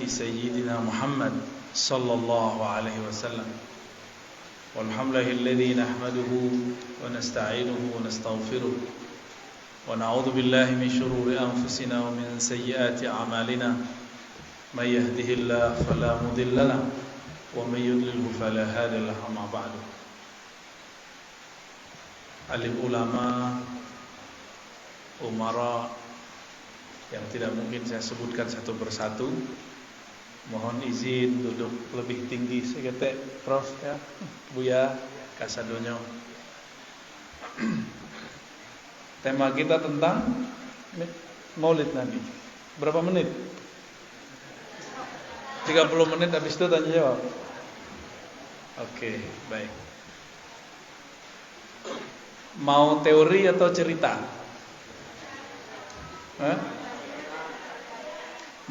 سيدنا محمد صلى الله عليه وسلم والحمد لله الذي نحمده ونستعينه ونستغفره ونعوذ بالله من شرور أنفسنا ومن سيئات أعمالنا من يهده الله فلا مضل له ومن يضلله فلا هادي له أما بعد. Alim ulama, umara yang tidak mungkin saya sebutkan satu persatu, mohon izin duduk lebih tinggi sekete Prof ya, Buya Kasadonyo. Tema kita tentang Maulid Nabi. Berapa menit? 30 menit, habis itu tanya jawab. Oke, baik. Mau teori atau cerita?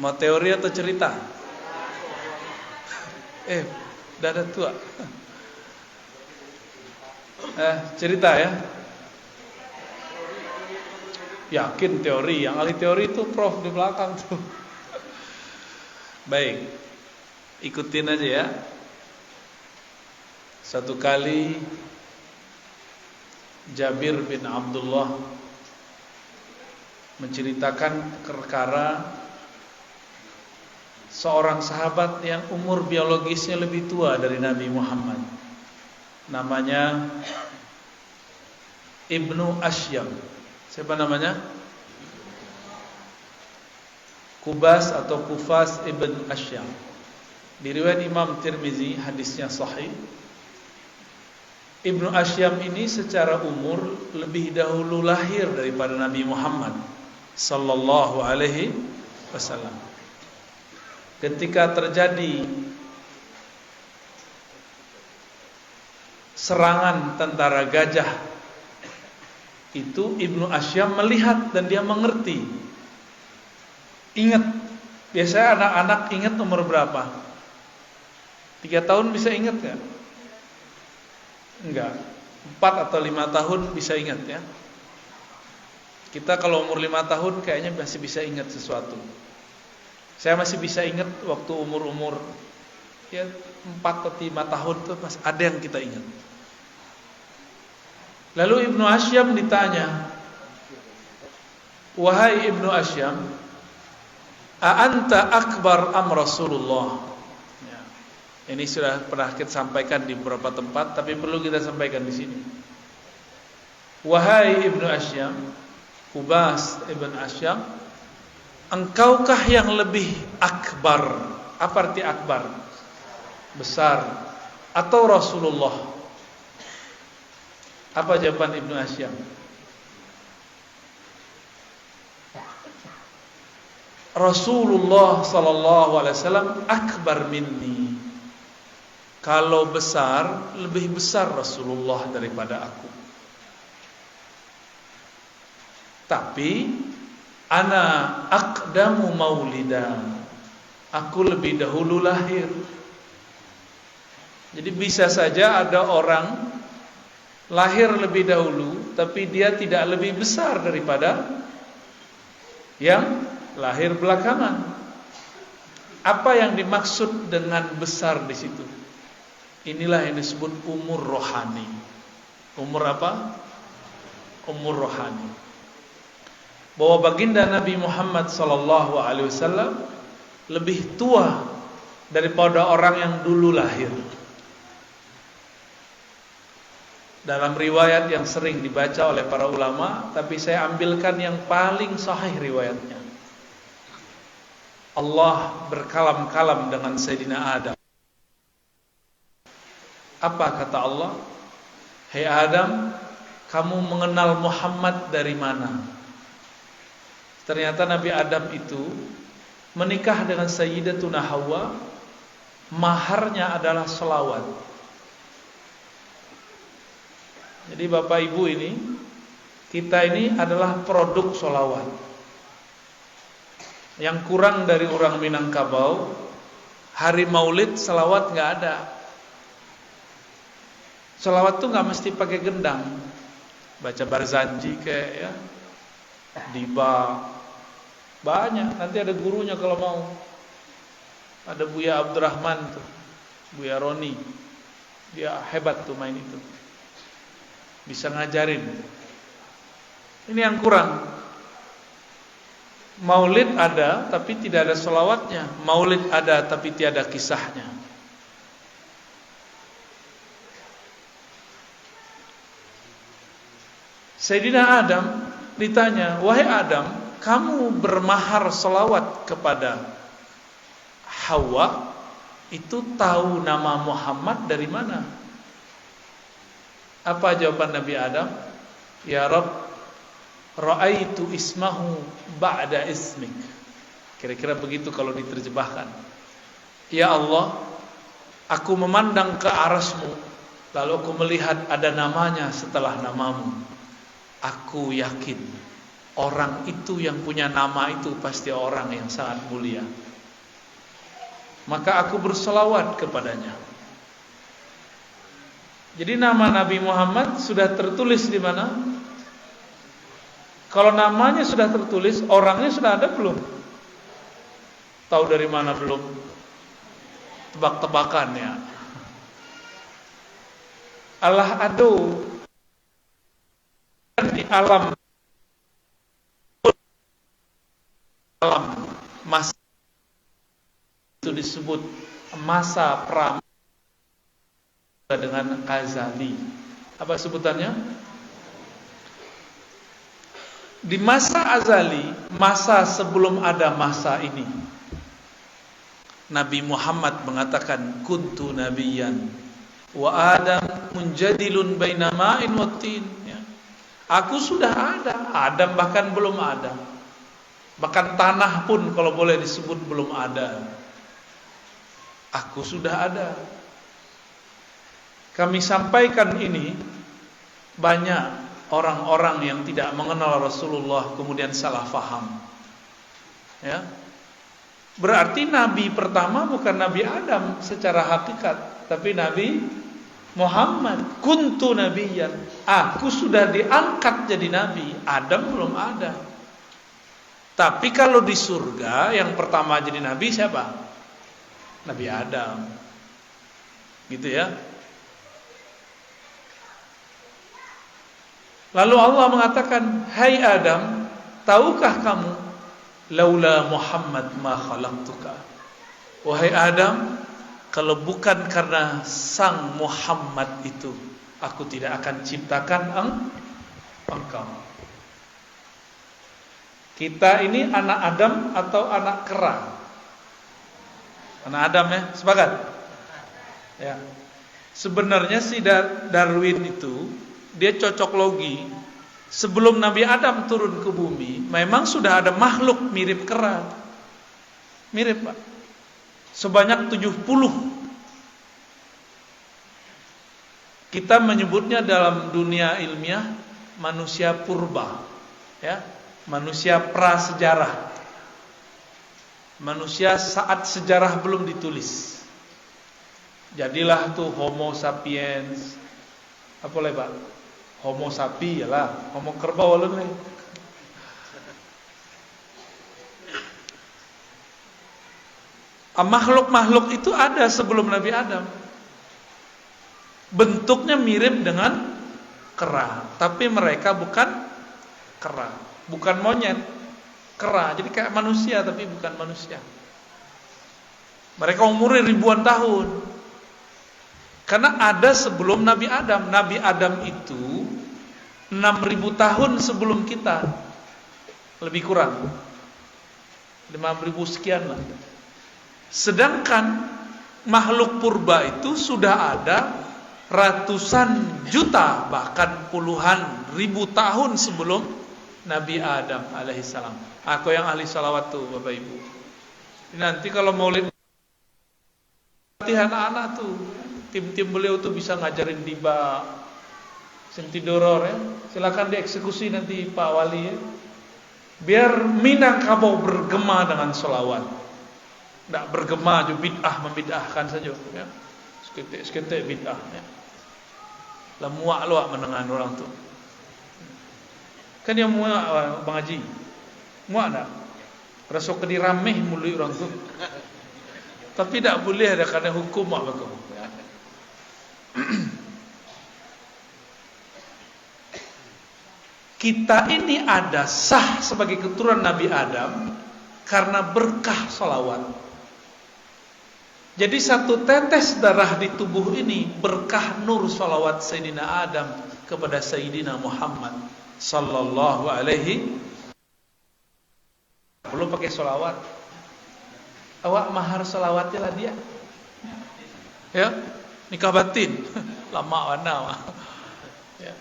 Mau teori atau cerita? Udah ada tua. Cerita ya. Yakin teori, yang ahli teori itu Prof di belakang tuh. Baik, ikutin aja ya. Satu kali Jabir bin Abdullah menceritakan perkara seorang sahabat yang umur biologisnya lebih tua dari Nabi Muhammad. Namanya Ibnu Asyam. Siapa namanya? Kubas atau Kufas ibn Asyam. Di riwayat Imam Tirmizi hadisnya sahih. Ibnu Asyam ini secara umur lebih dahulu lahir daripada Nabi Muhammad sallallahu alaihi wasallam. Ketika terjadi serangan tentara gajah itu, Ibnu Asyam melihat dan dia mengerti. Ingat, biasanya anak-anak ingat umur berapa? 3 tahun bisa ingat gak? Enggak, 4 atau 5 tahun bisa ingat ya. Kita kalau umur 5 tahun kayaknya masih bisa ingat sesuatu. Saya masih bisa ingat waktu umur ya 4 atau 5 tahun tuh masih ada yang kita ingat. Lalu Ibnu Asyam ditanya, "Wahai Ibnu Asyam, a anta akbar am Rasulullah?" Ini sudah pernah kita sampaikan di beberapa tempat, tapi perlu kita sampaikan di sini. Wahai Ibnu Asyam, Kubas Ibn Asyam, engkaukah yang lebih akbar? Apa arti akbar? Besar. Atau Rasulullah? Apa jawaban Ibnu Asyam? Rasulullah sallallahu alaihi wasallam akbar minni. Kalau besar, lebih besar Rasulullah daripada aku. Tapi ana aqdamu maulida. Aku lebih dahulu lahir. Jadi bisa saja ada orang lahir lebih dahulu, tapi dia tidak lebih besar daripada yang lahir belakangan. Apa yang dimaksud dengan besar di situ? Inilah yang disebut umur rohani. Umur apa? Umur rohani. Bahwa baginda Nabi Muhammad sallallahu alaihi wasallam lebih tua daripada orang yang dulu lahir. Dalam riwayat yang sering dibaca oleh para ulama, tapi saya ambilkan yang paling sahih riwayatnya. Allah berkalam-kalam dengan Sayyidina Adam. Apa kata Allah? Hei Adam, kamu mengenal Muhammad dari mana? Ternyata Nabi Adam itu menikah dengan Sayyidatuna Hawa. Maharnya adalah selawat. Jadi Bapak Ibu ini, kita ini adalah produk selawat. Yang kurang dari orang Minangkabau, hari Maulid selawat gak ada. Selawat tuh gak mesti pakai gendang. Baca Barzanji kayak ya, Diba, banyak. Nanti ada gurunya kalau mau. Ada Buya Abdurrahman tuh, Buya Roni. Dia hebat tuh main itu. Bisa ngajarin. Ini yang kurang. Maulid ada tapi tidak ada sholawatnya. Maulid ada tapi tiada kisahnya. Sayyidina Adam ditanya, wahai Adam, kamu bermahar sholawat kepada Hawa, itu tahu nama Muhammad dari mana? Apa jawaban Nabi Adam? Ya Rabb, ra'aitu ismahu ba'da ismik. Kira-kira begitu kalau diterjemahkan. Ya Allah, aku memandang ke arasmu, lalu aku melihat ada namanya setelah namamu. Aku yakin orang itu yang punya nama itu pasti orang yang sangat mulia. Maka aku berselawat kepadanya. Jadi nama Nabi Muhammad sudah tertulis di mana? Kalau namanya sudah tertulis, orangnya sudah ada belum? Tahu dari mana belum? Tebak-tebakan ya. Allah adu di alam masa itu disebut masa pra dengan azali. Apa sebutannya? Di masa azali, masa sebelum ada masa ini, Nabi Muhammad mengatakan kuntu nabiyyan wa Adam munjadilun baina ma'in wa tin. Ya. Aku sudah ada, Adam bahkan belum ada. Bahkan tanah pun kalau boleh disebut belum ada. Aku sudah ada. Kami sampaikan ini, banyak orang-orang yang tidak mengenal Rasulullah kemudian salah faham. Ya. Berarti Nabi pertama bukan Nabi Adam secara hakikat, tapi Nabi Muhammad. Kuntu nabiyyan. Aku sudah diangkat jadi nabi. Adam belum ada. Tapi kalau di surga yang pertama jadi nabi siapa? Nabi Adam. Gitu ya. Lalu Allah mengatakan, hai Adam, tahukah kamu, laula Muhammad ma khalaqtuka. Wahai Adam, kalau bukan karena sang Muhammad itu, aku tidak akan ciptakan engkau. Kita ini anak Adam atau anak kera? Anak Adam ya, sepakat? Ya. Sebenarnya si Darwin itu dia cocok logi. Sebelum Nabi Adam turun ke bumi, memang sudah ada makhluk mirip kera. Mirip, Pak. Sebanyak 70. Kita menyebutnya dalam dunia ilmiah manusia purba, ya, manusia prasejarah, manusia saat sejarah belum ditulis. Jadilah tuh Homo sapiens, apa lagi Pak? Homo sapi lah, Homo kerbau lain. Makhluk-makhluk itu ada sebelum Nabi Adam. Bentuknya mirip dengan kera, tapi mereka bukan kera, bukan monyet, kera. Jadi kayak manusia tapi bukan manusia. Mereka umurnya ribuan tahun. Karena ada sebelum Nabi Adam. Nabi Adam itu 6.000 tahun sebelum kita, lebih kurang 5.000 sekian lah. Sedangkan makhluk purba itu sudah ada ratusan juta, bahkan puluhan ribu tahun sebelum Nabi Adam alaihissalam. Aku yang ahli salawat tuh Bapak Ibu. Nanti kalau maulid latihan anak tuh, tim-tim beliau tuh bisa ngajarin diba, sentidoror ya. Silakan dieksekusi nanti Pak Wali ya. Biar Minangkabau bergema dengan sholawat. Tidak bergema juga bid'ah membid'ahkan saja ya. Seketik bid'ah ya. Lah muak luak menengan orang tu. Kan yang muak Bang Haji. Muak tak? Rasa kedi rameh mului orang tu. Tapi tidak boleh ada karena hukum apa hukum. Kita ini ada sah sebagai keturunan Nabi Adam karena berkah salawat. Jadi satu tetes darah di tubuh ini berkah nur salawat Sayyidina Adam kepada Sayyidina Muhammad sallallahu alaihi. Belum pakai salawat. Awak mahar salawatnya lah dia. Ya, nikah batin. Lama mana. Ya.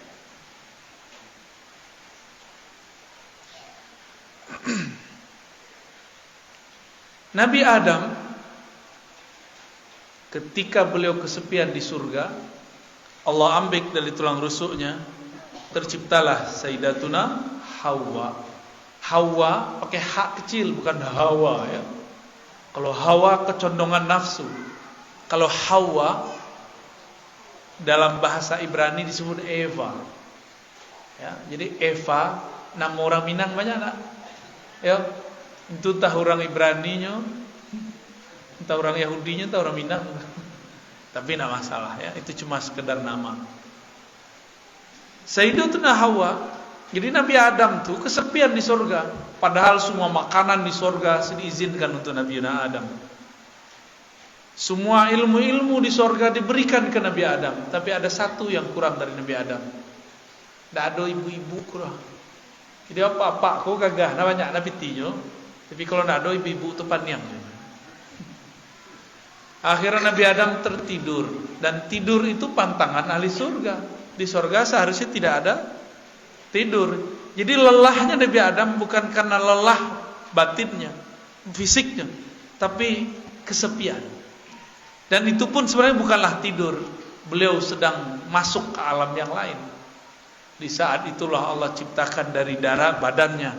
Nabi Adam ketika beliau kesepian di surga, Allah ambil dari tulang rusuknya, terciptalah Sayyidatuna Hawa. Hawa pakai hak kecil, bukan Hawa ya. Kalau Hawa kecondongan nafsu. Kalau Hawa dalam bahasa Ibrani disebut Eva. Ya, jadi Eva nama orang Minang banyak tak? Ya, itu entah orang Ibraninya, entah orang Yahudinya, entah orang Minang. Tapi tidak masalah ya, itu cuma sekedar nama. Sayyidatuna Hawa. Jadi Nabi Adam tuh kesepian di surga, padahal semua makanan di surga diizinkan untuk Nabi Adam. Semua ilmu-ilmu di surga diberikan ke Nabi Adam, tapi ada satu yang kurang dari Nabi Adam. Tidak ada ibu-ibu kurang. Jadi apa-apa kau gagah, banyak Nabi tinyo, tapi kalau tidak ada ibu-ibu itu paniang. Akhirnya Nabi Adam tertidur, dan tidur itu pantangan ahli surga. Di surga seharusnya tidak ada tidur. Jadi lelahnya Nabi Adam bukan karena lelah batinnya, fisiknya, tapi kesepian. Dan itu pun sebenarnya bukanlah tidur. Beliau sedang masuk ke alam yang lain. Di saat itulah Allah ciptakan dari darah badannya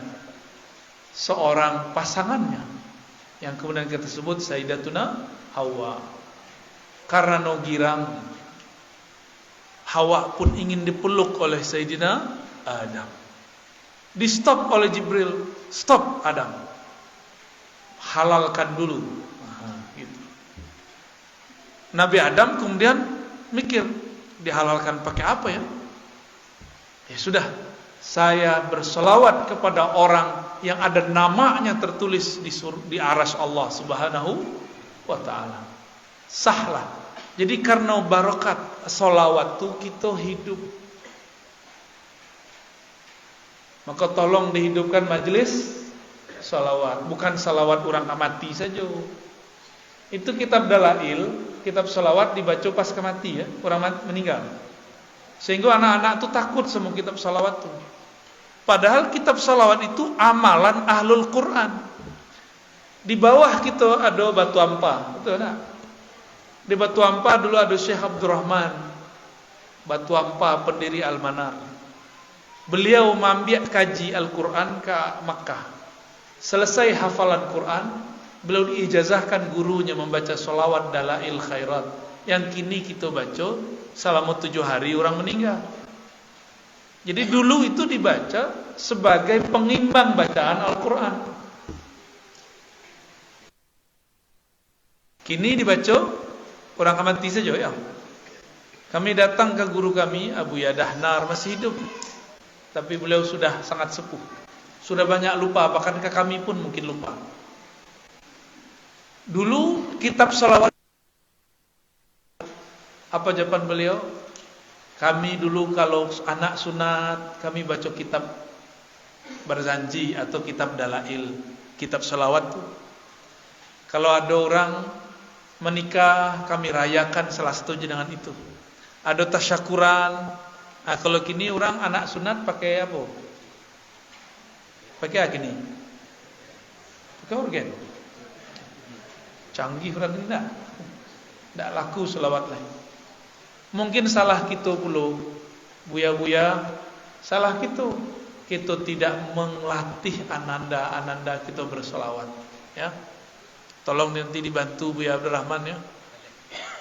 seorang pasangannya, yang kemudian kita sebut Sayyidatuna Hawa. Karena no girang, Hawa pun ingin dipeluk oleh Sayyidina Adam. Di stop oleh Jibril. Stop Adam, halalkan dulu. Gitu. Nabi Adam kemudian mikir, dihalalkan pakai apa ya? Ya sudah, saya berselawat kepada orang yang ada namanya tertulis di arsy Allah Subhanahu wa ta'ala. Sahlah. Jadi karena barakat selawat itu kita hidup. Maka tolong dihidupkan majelis salawat, bukan salawat orang mati saja. Itu kitab dalail, kitab salawat dibaca pas mati ya, orang meninggal. Sehingga anak-anak itu takut sama kitab salawat itu. Padahal kitab salawat itu amalan ahlul Quran. Di bawah kita ada batu ampa, betul tak? Di batu ampa dulu ada Syekh Abdurrahman Batu Ampa, pendiri Al-Manar. Beliau mambiak kaji Al-Quran ke Makkah. Selesai hafalan Quran, beliau diijazahkan gurunya membaca solawat dalail khairat, yang kini kita baca selama 7 hari orang meninggal. Jadi dulu itu dibaca sebagai pengimbang bacaan Al-Quran. Kini dibaca orang mati saja ya. Kami datang ke guru kami, Abu Yadahnar, masih hidup, tapi beliau sudah sangat sepuh, sudah banyak lupa, bahkan ke kami pun mungkin lupa. Dulu kitab salawat, apa jawaban beliau? Kami dulu kalau anak sunat, kami baca kitab Barzanji atau kitab dalail, kitab salawat tuh. Kalau ada orang menikah, kami rayakan salah satunya dengan itu. Ada tasyakuran. Nah, kalau kini orang anak sunat pakai apa? Pakai apa kini? Pakai organ. Canggih orang ini tak? Tak laku selawat lain. Mungkin salah kita pula, buya-buya, salah kita. Kita tidak melatih ananda kita berselawat. Ya, tolong nanti dibantu Buya Abdurrahman ya.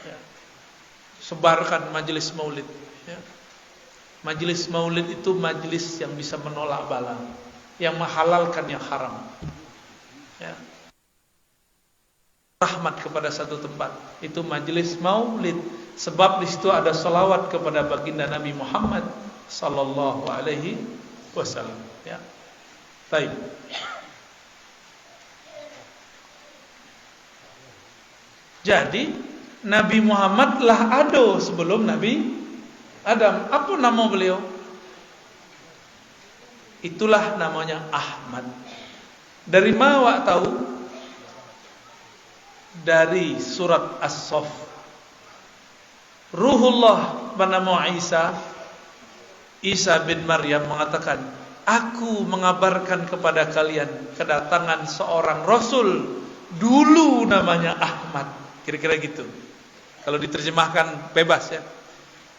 Ya. Sebarkan majelis maulid. Ya. Majelis maulid itu majelis yang bisa menolak bala, yang menghalalkan yang haram. Ya. rahmat kepada satu tempat. Itu majelis maulid, sebab di situ ada salawat kepada baginda Nabi Muhammad sallallahu alaihi wasallam. Ya. Baik. Jadi Nabi Muhammad lah ada sebelum Nabi Adam. Apa nama beliau? Itulah namanya Ahmad. Dari mana awak tahu? Dari surat As-Saff. Ruhullah bernama Isa bin Maryam mengatakan, aku mengabarkan kepada kalian kedatangan seorang Rasul, dulu namanya Ahmad. Kira-kira gitu. Kalau diterjemahkan bebas ya.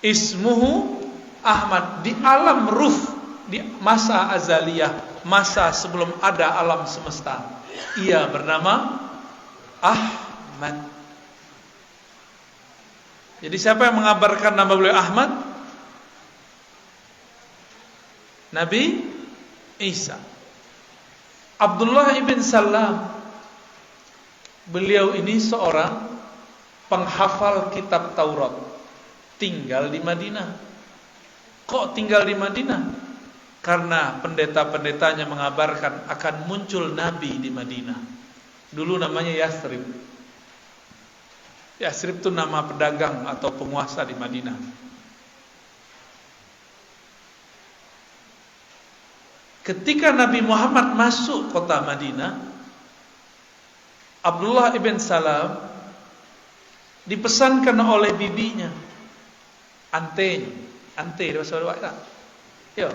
Ismuhu Ahmad. Di alam ruh, di masa azaliyah, masa sebelum ada alam semesta, ia bernama Ahmad. Jadi siapa yang mengabarkan nama beliau Ahmad? Nabi Isa. Abdullah ibn Salam, beliau ini seorang penghafal kitab Taurat, tinggal di Madinah. Kok tinggal di Madinah? Karena pendeta-pendetanya mengabarkan akan muncul Nabi di Madinah. Dulu namanya Yathrib. Yathrib itu nama pedagang atau penguasa di Madinah. Ketika Nabi Muhammad masuk kota Madinah, Abdullah ibn Salam dipesankan oleh bibinya, ante bahasa Arab tak? Ya,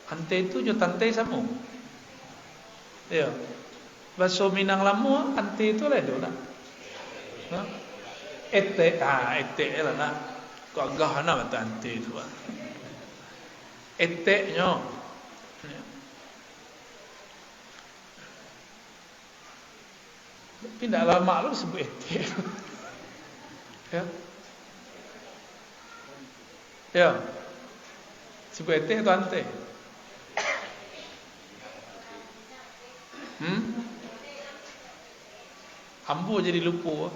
ante itu jo tante sama. Ya, bahasa Minang lama ante itu lah do nak. Ete lah nak. Kau agak nak mata ante itu. Ete nyo. Tapi tidak lama lu sebut ete. Ya. Ya. Sebut ete atau ante? Ambo jadi lupa.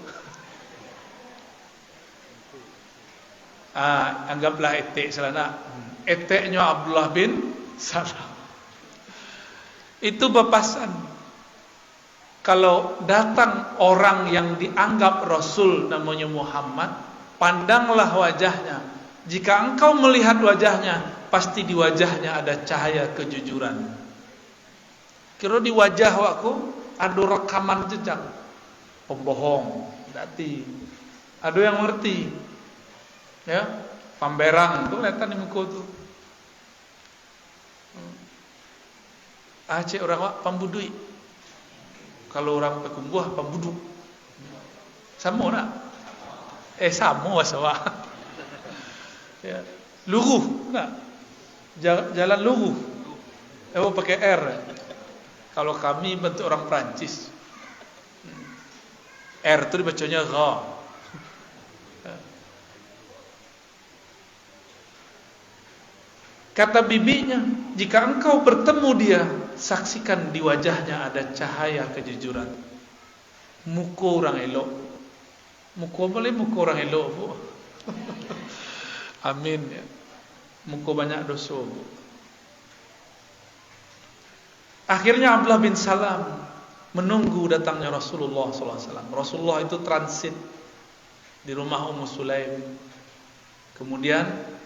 Anggaplah ete selana. Eteknya Abdullah bin Salam. Itu bepasan. Kalau datang orang yang dianggap Rasul namanya Muhammad, pandanglah wajahnya. Jika engkau melihat wajahnya, pasti di wajahnya ada cahaya kejujuran. Kira di wajah wakku ada rekaman jejak pembohong, dati. Ada yang ngerti, ya, pamberang tuh kelihatan di muka tuh. Aceh orang wak pambudui. Kalau orang pekumbuh pembuduk. Sama nak? Sama wasawa. Ya. Luruh nak? Jalan luruh. Pakai R. Kalau kami bentuk orang Perancis. R itu dibacanya Ra. Kata bibinya, jika engkau bertemu dia, saksikan di wajahnya ada cahaya kejujuran. Muka orang elok. Muka boleh muka orang elok, Bu. Amin ya. Muka banyak dosa, Bu. Akhirnya Abdullah bin Salam menunggu datangnya Rasulullah SAW. Rasulullah itu transit di rumah Ummu Sulaim. Kemudian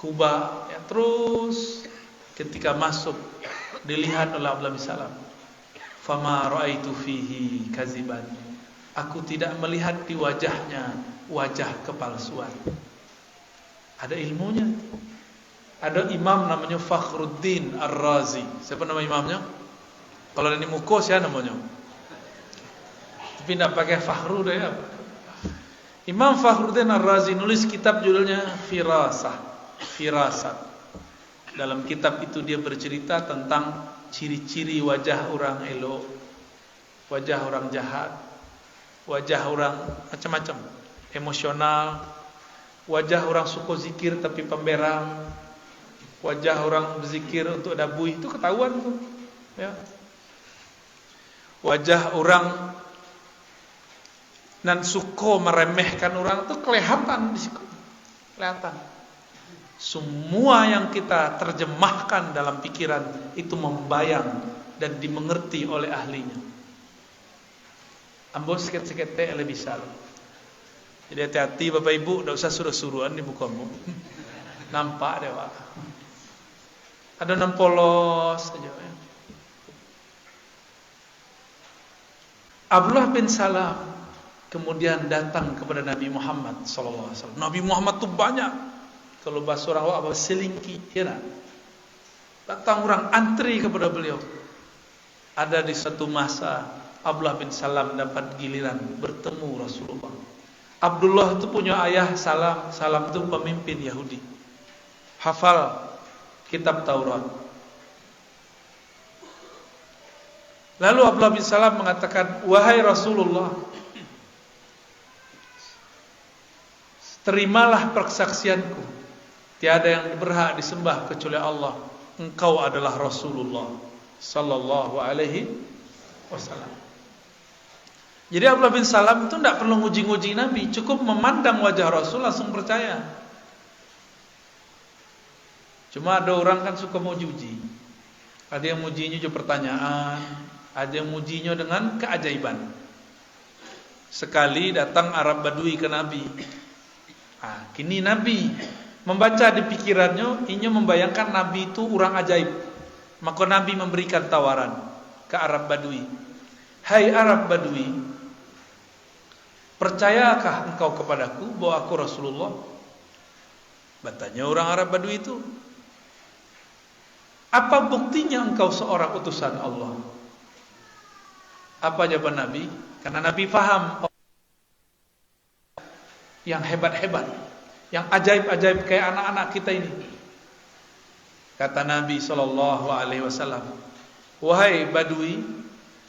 Kuba, ya, terus ketika masuk dilihat oleh Abdullah bin Salam. Fama ra'aitu fihi kaziban. Aku tidak melihat di wajahnya wajah kepalsuan. Ada ilmunya. Ada imam namanya Fakhruddin Ar-Razi. Siapa nama imamnya? Kalau ini muka siapa namanya? Tapi tidak pakai Fakhru dah ya. Imam Fakhruddin Ar-Razi nulis kitab judulnya Firasat. Dalam kitab itu dia bercerita tentang ciri-ciri wajah orang elok, wajah orang jahat, wajah orang macam-macam, emosional, wajah orang suka zikir tapi pemberang, wajah orang berzikir untuk dabui, itu ketahuan tuh, ya. Wajah orang dan suka meremehkan orang itu kelihatan di situ. Kelihatan. Semua yang kita terjemahkan dalam pikiran itu membayang dan dimengerti oleh ahlinya. Ambo sikit-sikit lebih salah. Jadi hati-hati Bapak Ibu, tidak usah suruh-suruhan di mukamu. Nampak deh Pak. Ada 6 polos saja. Abdullah bin Salam kemudian datang kepada Nabi Muhammad SAW. Nabi Muhammad tu banyak. Kalau bahasa orang apa selingki, ya. Datang orang antri kepada beliau. Ada di satu masa Abdullah bin Salam dapat giliran bertemu Rasulullah. Abdullah itu punya ayah Salam. Salam itu pemimpin Yahudi. Hafal kitab Taurat. Lalu Abdullah bin Salam mengatakan, wahai Rasulullah, terimalah persaksianku. Tiada yang berhak disembah kecuali Allah. Engkau adalah Rasulullah sallallahu alaihi wasallam. Jadi Abdullah bin Salam itu tidak perlu nguji-nguji Nabi, cukup memandang wajah Rasul langsung percaya. Cuma ada orang kan suka mau uji. Ada yang mujinya juga pertanyaan, ada yang mujinya dengan keajaiban. Sekali datang Arab Badui ke Nabi. Kini Nabi membaca di pikirannya, inya membayangkan Nabi itu orang ajaib. Maka Nabi memberikan tawaran ke Arab Badui. Hai Arab Badui, percayakah engkau kepadaku bahwa aku Rasulullah? Bertanya orang Arab Badui itu, apa buktinya engkau seorang utusan Allah? Apa jawaban Nabi? Karena Nabi faham yang hebat-hebat, yang ajaib-ajaib kayak anak-anak kita ini. Kata Nabi SAW, wahai Badui,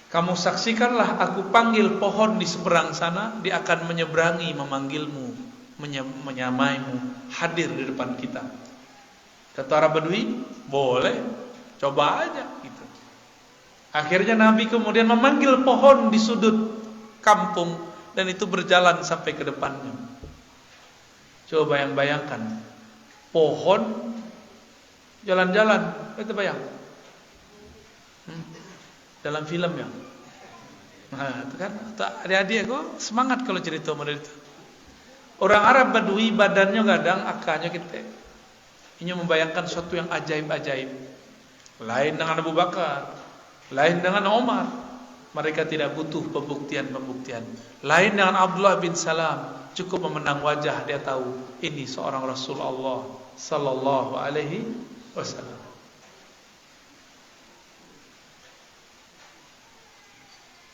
kamu saksikanlah aku panggil pohon di seberang sana, dia akan menyeberangi, memanggilmu, menyamaimu, hadir di depan kita. Kata Arab Badui, boleh, coba aja gitu. Akhirnya Nabi kemudian memanggil pohon di sudut kampung, dan itu berjalan sampai ke depannya. Coba bayangkan, pohon jalan-jalan, itu bayang. Dalam film ya. Nah, itu kan adik-adik aku semangat kalau cerita model itu. Orang Arab Badui badannya gadang, akanya kita. Ini membayangkan sesuatu yang ajaib-ajaib. Lain dengan Abu Bakar, lain dengan Umar. Mereka tidak butuh pembuktian-pembuktian. Lain dengan Abdullah bin Salam, cukup memandang wajah dia tahu ini seorang Rasul Allah sallallahu alaihi wasallam.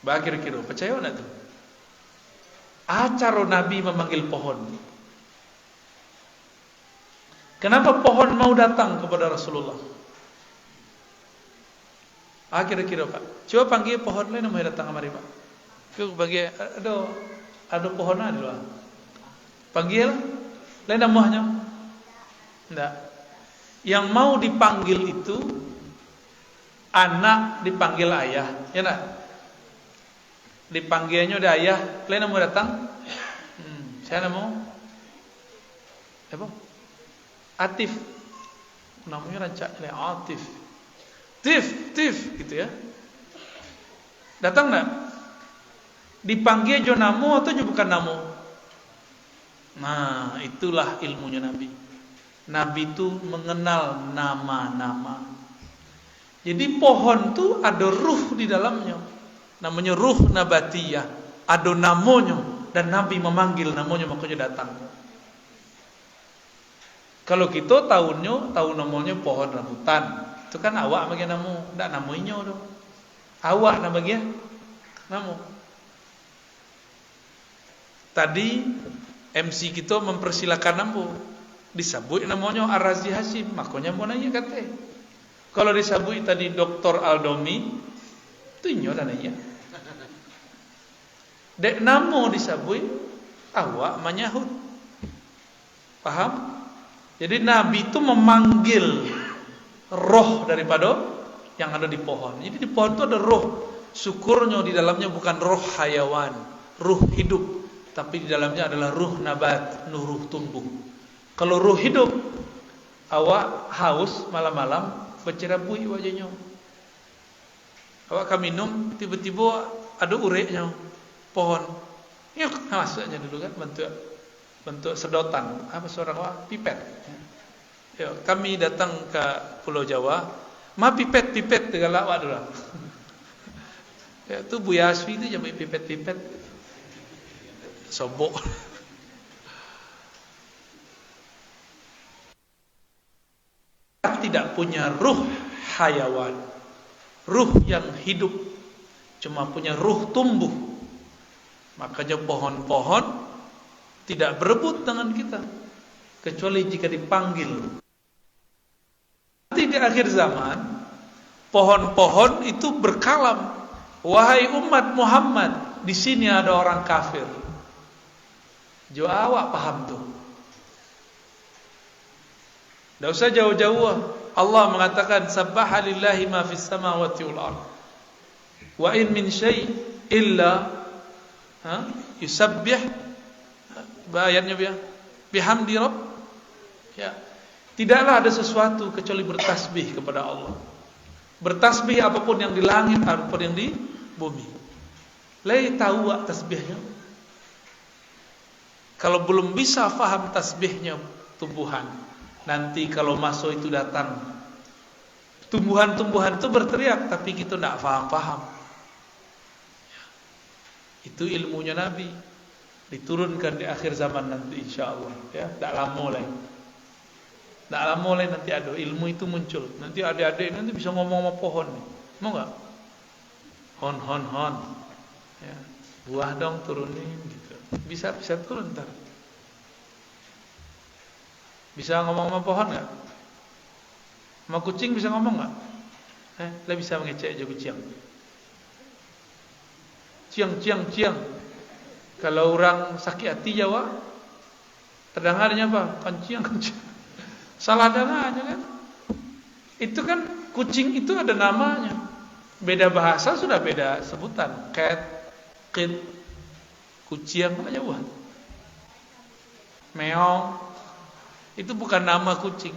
Kira-kira percaya enggak tuh? Acara Nabi memanggil pohon. Kenapa pohon mau datang kepada Rasulullah? Kira-kira Pak. Coba panggil pohon lain yang mau datang kemari Pak. Coba panggil, ada pohon ada. Panggil lain namanya. Enggak. Yang mau dipanggil itu anak dipanggil ayah, ya enggak? Dipanggilnya udah ayah, lain mau datang. Saya mau apa? Atif. Namanya rancaknya Atif. Tif gitu ya. Datang enggak? Dipanggil jo namo atau jo bukan namo? Nah, itulah ilmunya Nabi. Nabi itu mengenal nama-nama. Jadi pohon itu ada ruh di dalamnya. Namanya ruh nabatiyah. Ada namanya dan Nabi memanggil namanya makanya datang. Kalau kita tahu namanya pohon rambutan. Itu kan awak bagi namu, ndak namanya dong. Awak nama bagi namu. Tadi MC kita mempersilakan namu. Disebut namanya Ar-Razi Hashim, makanya mau nanya kata. Kalau disebut tadi Dr. Aldomi, itu nyo nanya. Dek namo disebut awak menyahut. Paham? Jadi Nabi itu memanggil roh daripada yang ada di pohon. Jadi di pohon itu ada roh. Syukurnya di dalamnya bukan roh hayawan, ruh hidup, tapi di dalamnya adalah ruh nabat, ruh tumbuh. Kalau ruh hidup, awak haus malam-malam bercerabui wajahnya. Awak kan minum, tiba-tiba ada ureknya pohon. Yuk, masuknya dulu kan bentuk sedotan. Apa seorang awak? Pipet. Ya, kami datang ke Pulau Jawa, pipet tegala awak dulu. Ya, tu Buya Aswi tu jamai pipet sobok. Tidak punya ruh hayawan, ruh yang hidup, cuma punya ruh tumbuh. Makanya pohon-pohon tidak berebut dengan kita, kecuali jika dipanggil. Nanti di akhir zaman, pohon-pohon itu berkalam, wahai umat Muhammad, di sini ada orang kafir. Jo awak paham tuh. Tidak usah jauh-jauh. Allah mengatakan sabbaha lillahi ma fis samawati wal ard. Wa in min syai' illa yusabbih ayatnya bihamdi rabb. Ya. Tidaklah ada sesuatu kecuali bertasbih kepada Allah. Bertasbih apapun yang di langit, apapun yang di bumi. Lai tahu tasbihnya. Kalau belum bisa faham tasbihnya tumbuhan, nanti kalau masuk itu datang tumbuhan-tumbuhan itu berteriak, tapi kita tidak faham-faham. Itu ilmunya Nabi, diturunkan di akhir zaman nanti insyaallah. Ya, tidak lama lagi. Tidak lama lagi nanti ada ilmu itu muncul. Nanti adik-adik nanti bisa ngomong sama pohon nih. Mau nggak? Hon. Ya, buah dong turunin gitu. Bisa turun ntar. Bisa ngomong sama pohon nggak? Sama kucing bisa ngomong nggak? Lah bisa mengecek aja kucing. Ciang. Kalau orang sakit hati Jawa, terdengarnya apa? Kencing. Salah dengarnya kan? Itu kan kucing itu ada namanya. Beda bahasa sudah beda sebutan. Cat, kid, kucing aja buat. Meong. Itu bukan nama kucing.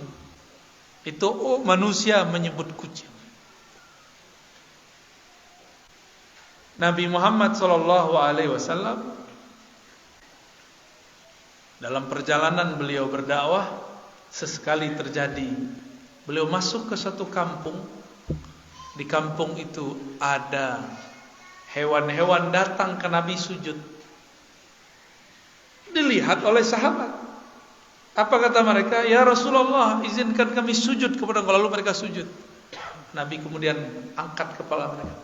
Itu manusia menyebut kucing. Nabi Muhammad SAW dalam perjalanan beliau berdakwah, sesekali terjadi beliau masuk ke satu kampung. Di kampung itu ada hewan-hewan datang ke Nabi sujud. Dilihat oleh sahabat. Apa kata mereka? Ya Rasulullah, izinkan kami sujud kepada Engkau. Lalu mereka sujud. Nabi kemudian angkat kepala mereka.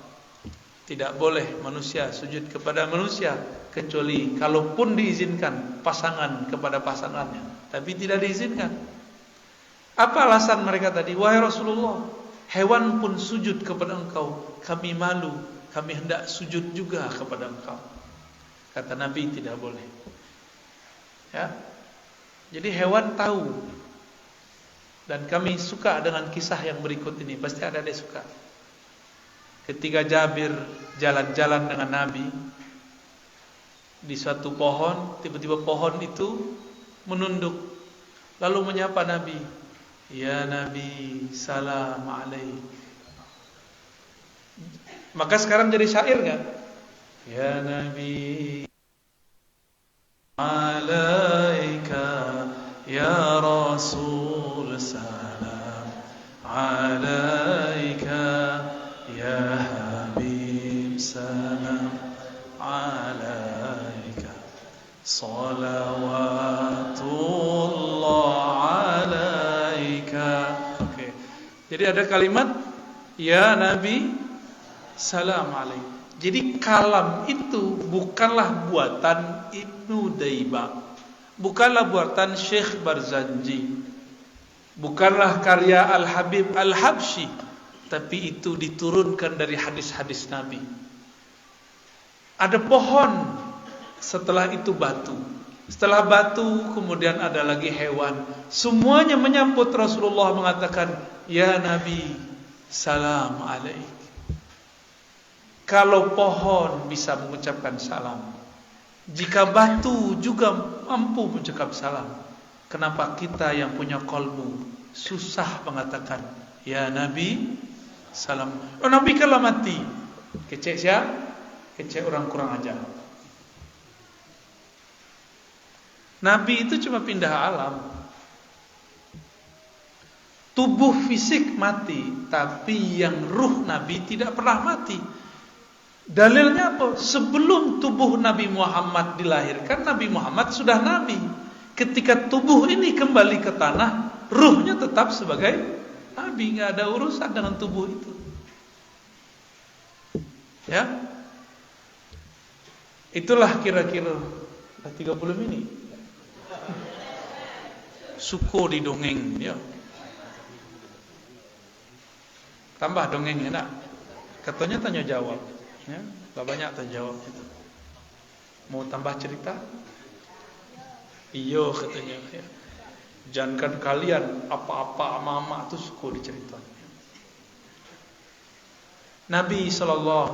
Tidak boleh manusia sujud kepada manusia, kecuali kalaupun diizinkan pasangan kepada pasangannya. Tapi tidak diizinkan. Apa alasan mereka tadi? Wahai Rasulullah, hewan pun sujud kepada Engkau, kami malu, kami hendak sujud juga kepada Engkau. Kata Nabi, tidak boleh. Ya. Jadi hewan tahu. Dan kami suka dengan kisah yang berikut ini. Pasti ada yang suka. Ketika Jabir jalan-jalan dengan Nabi di suatu pohon, tiba-tiba pohon itu menunduk, lalu menyapa Nabi. Ya Nabi, salam alaik. Maka sekarang jadi syair enggak? Ya Nabi, alaika, ya Rasul, salam alaika, ya Habib, salam alaika, salawatullah alaika. Oke. Jadi ada kalimat ya Nabi, salam alaika. Jadi kalam itu bukanlah buatan Ibnu Daiba, bukanlah buatan Syekh Barzanji, bukanlah karya Al-Habib Al-Habsyi, tapi itu diturunkan dari hadis-hadis Nabi. Ada pohon, setelah itu batu, setelah batu kemudian ada lagi hewan. Semuanya menyambut Rasulullah mengatakan, ya Nabi, salam alaik. Kalau pohon bisa mengucapkan salam, Jika batu juga mampu mengucap salam, kenapa kita yang punya kolbu susah mengatakan ya Nabi salam? Oh, Nabi kalau mati, kecek siapa? Kecek orang kurang ajar. Nabi itu cuma pindah alam. Tubuh fisik mati, tapi yang ruh Nabi tidak pernah mati. Dalilnya apa? Sebelum tubuh Nabi Muhammad dilahirkan, Nabi Muhammad sudah Nabi. Ketika tubuh ini kembali ke tanah, ruhnya tetap sebagai Nabi, nggak ada urusan dengan tubuh itu. Ya, itulah kira-kira 30 menit. Suko di dongeng, ya. Tambah dongengnya nak. Katanya tanya jawab, ya. Gak banyak tanya jawab itu. Mau tambah cerita? Iyo katanya, ya. Jangankan kalian apa-apa mama tuh suka diceritakan. Nabi SAW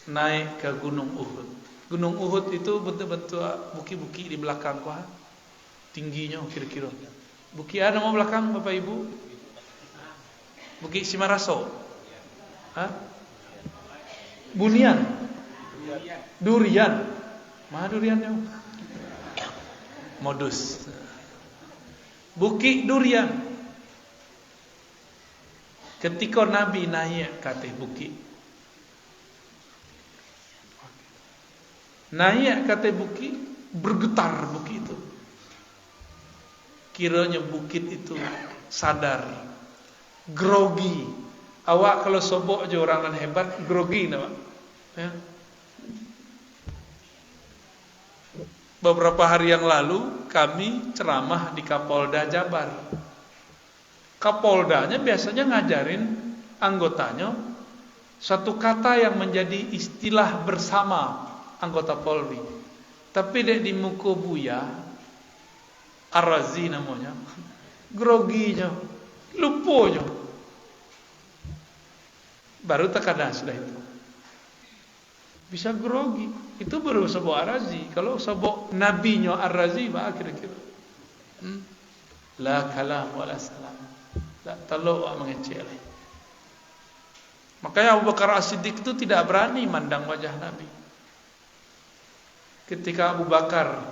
naik ke Gunung Uhud. Gunung Uhud itu betul-betul buki-buki di belakang kuah. Tingginya kira-kira. Buki ada mau belakang Bapak Ibu? Bukit Simaraso, Bunian, Durian, mana duriannya? Modus. Bukit Durian. Ketika Nabi naik ke atas bukit, bergetar bukit itu. Kiranya bukit itu sadar. Grogi. Awak kalau sobok je orang dan hebat, grogi nak. Ya. Beberapa hari yang lalu kami ceramah di Kapolda Jabar. Kapoldanya biasanya ngajarin anggotanya satu kata yang menjadi istilah bersama anggota Polri. Tapi dek di muka buya, Ar-Razi namanya, groginya, luponya. Baru terkadang sudah itu. Bisa grogi. Itu baru sebuah Ar-Razi. Kalau sebuah nabinya Ar-Razi, bah kira-kira. La kalam wala salam. La talu' mengecek. Makanya Abu Bakar As-Siddiq itu tidak berani mandang wajah Nabi. Ketika Abu Bakar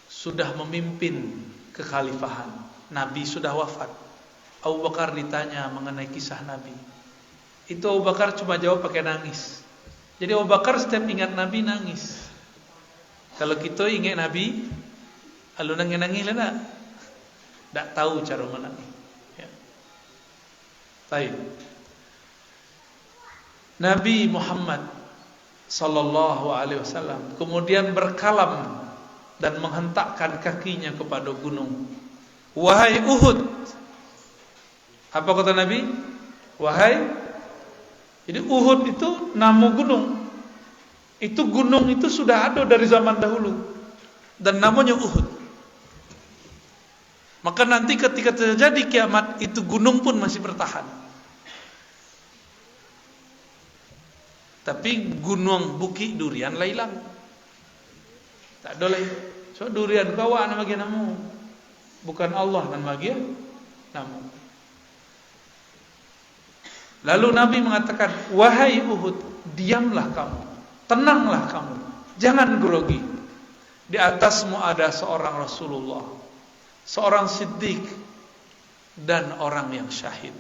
sudah memimpin kekhalifahan, Nabi sudah wafat. Abu Bakar ditanya mengenai kisah Nabi. Itu Abu Bakar cuma jawab pakai nangis. Jadi Abu Bakar setiap ingat Nabi nangis. Kalau kita ingat Nabi, lalu nangis-nangis lah nak. Tak tahu cara menangis. Ya. Baik. Nabi Muhammad sallallahu alaihi wasallam kemudian berkalam dan menghentakkan kakinya kepada gunung. Wahai Uhud. Apa kata Nabi? Wahai. Jadi Uhud itu nama gunung. Itu gunung itu sudah ada dari zaman dahulu dan namanya Uhud. Maka nanti ketika terjadi kiamat, itu gunung pun masih bertahan. Tapi gunung Bukit Durian lah hilang. Tak ada lagi. So durian kawan nama dia namu. Bukan Allah nama dia namu. Lalu Nabi mengatakan, wahai Uhud, diamlah kamu, tenanglah kamu, jangan grogi. Di atasmu ada seorang Rasulullah, seorang Siddiq, dan orang yang syahid.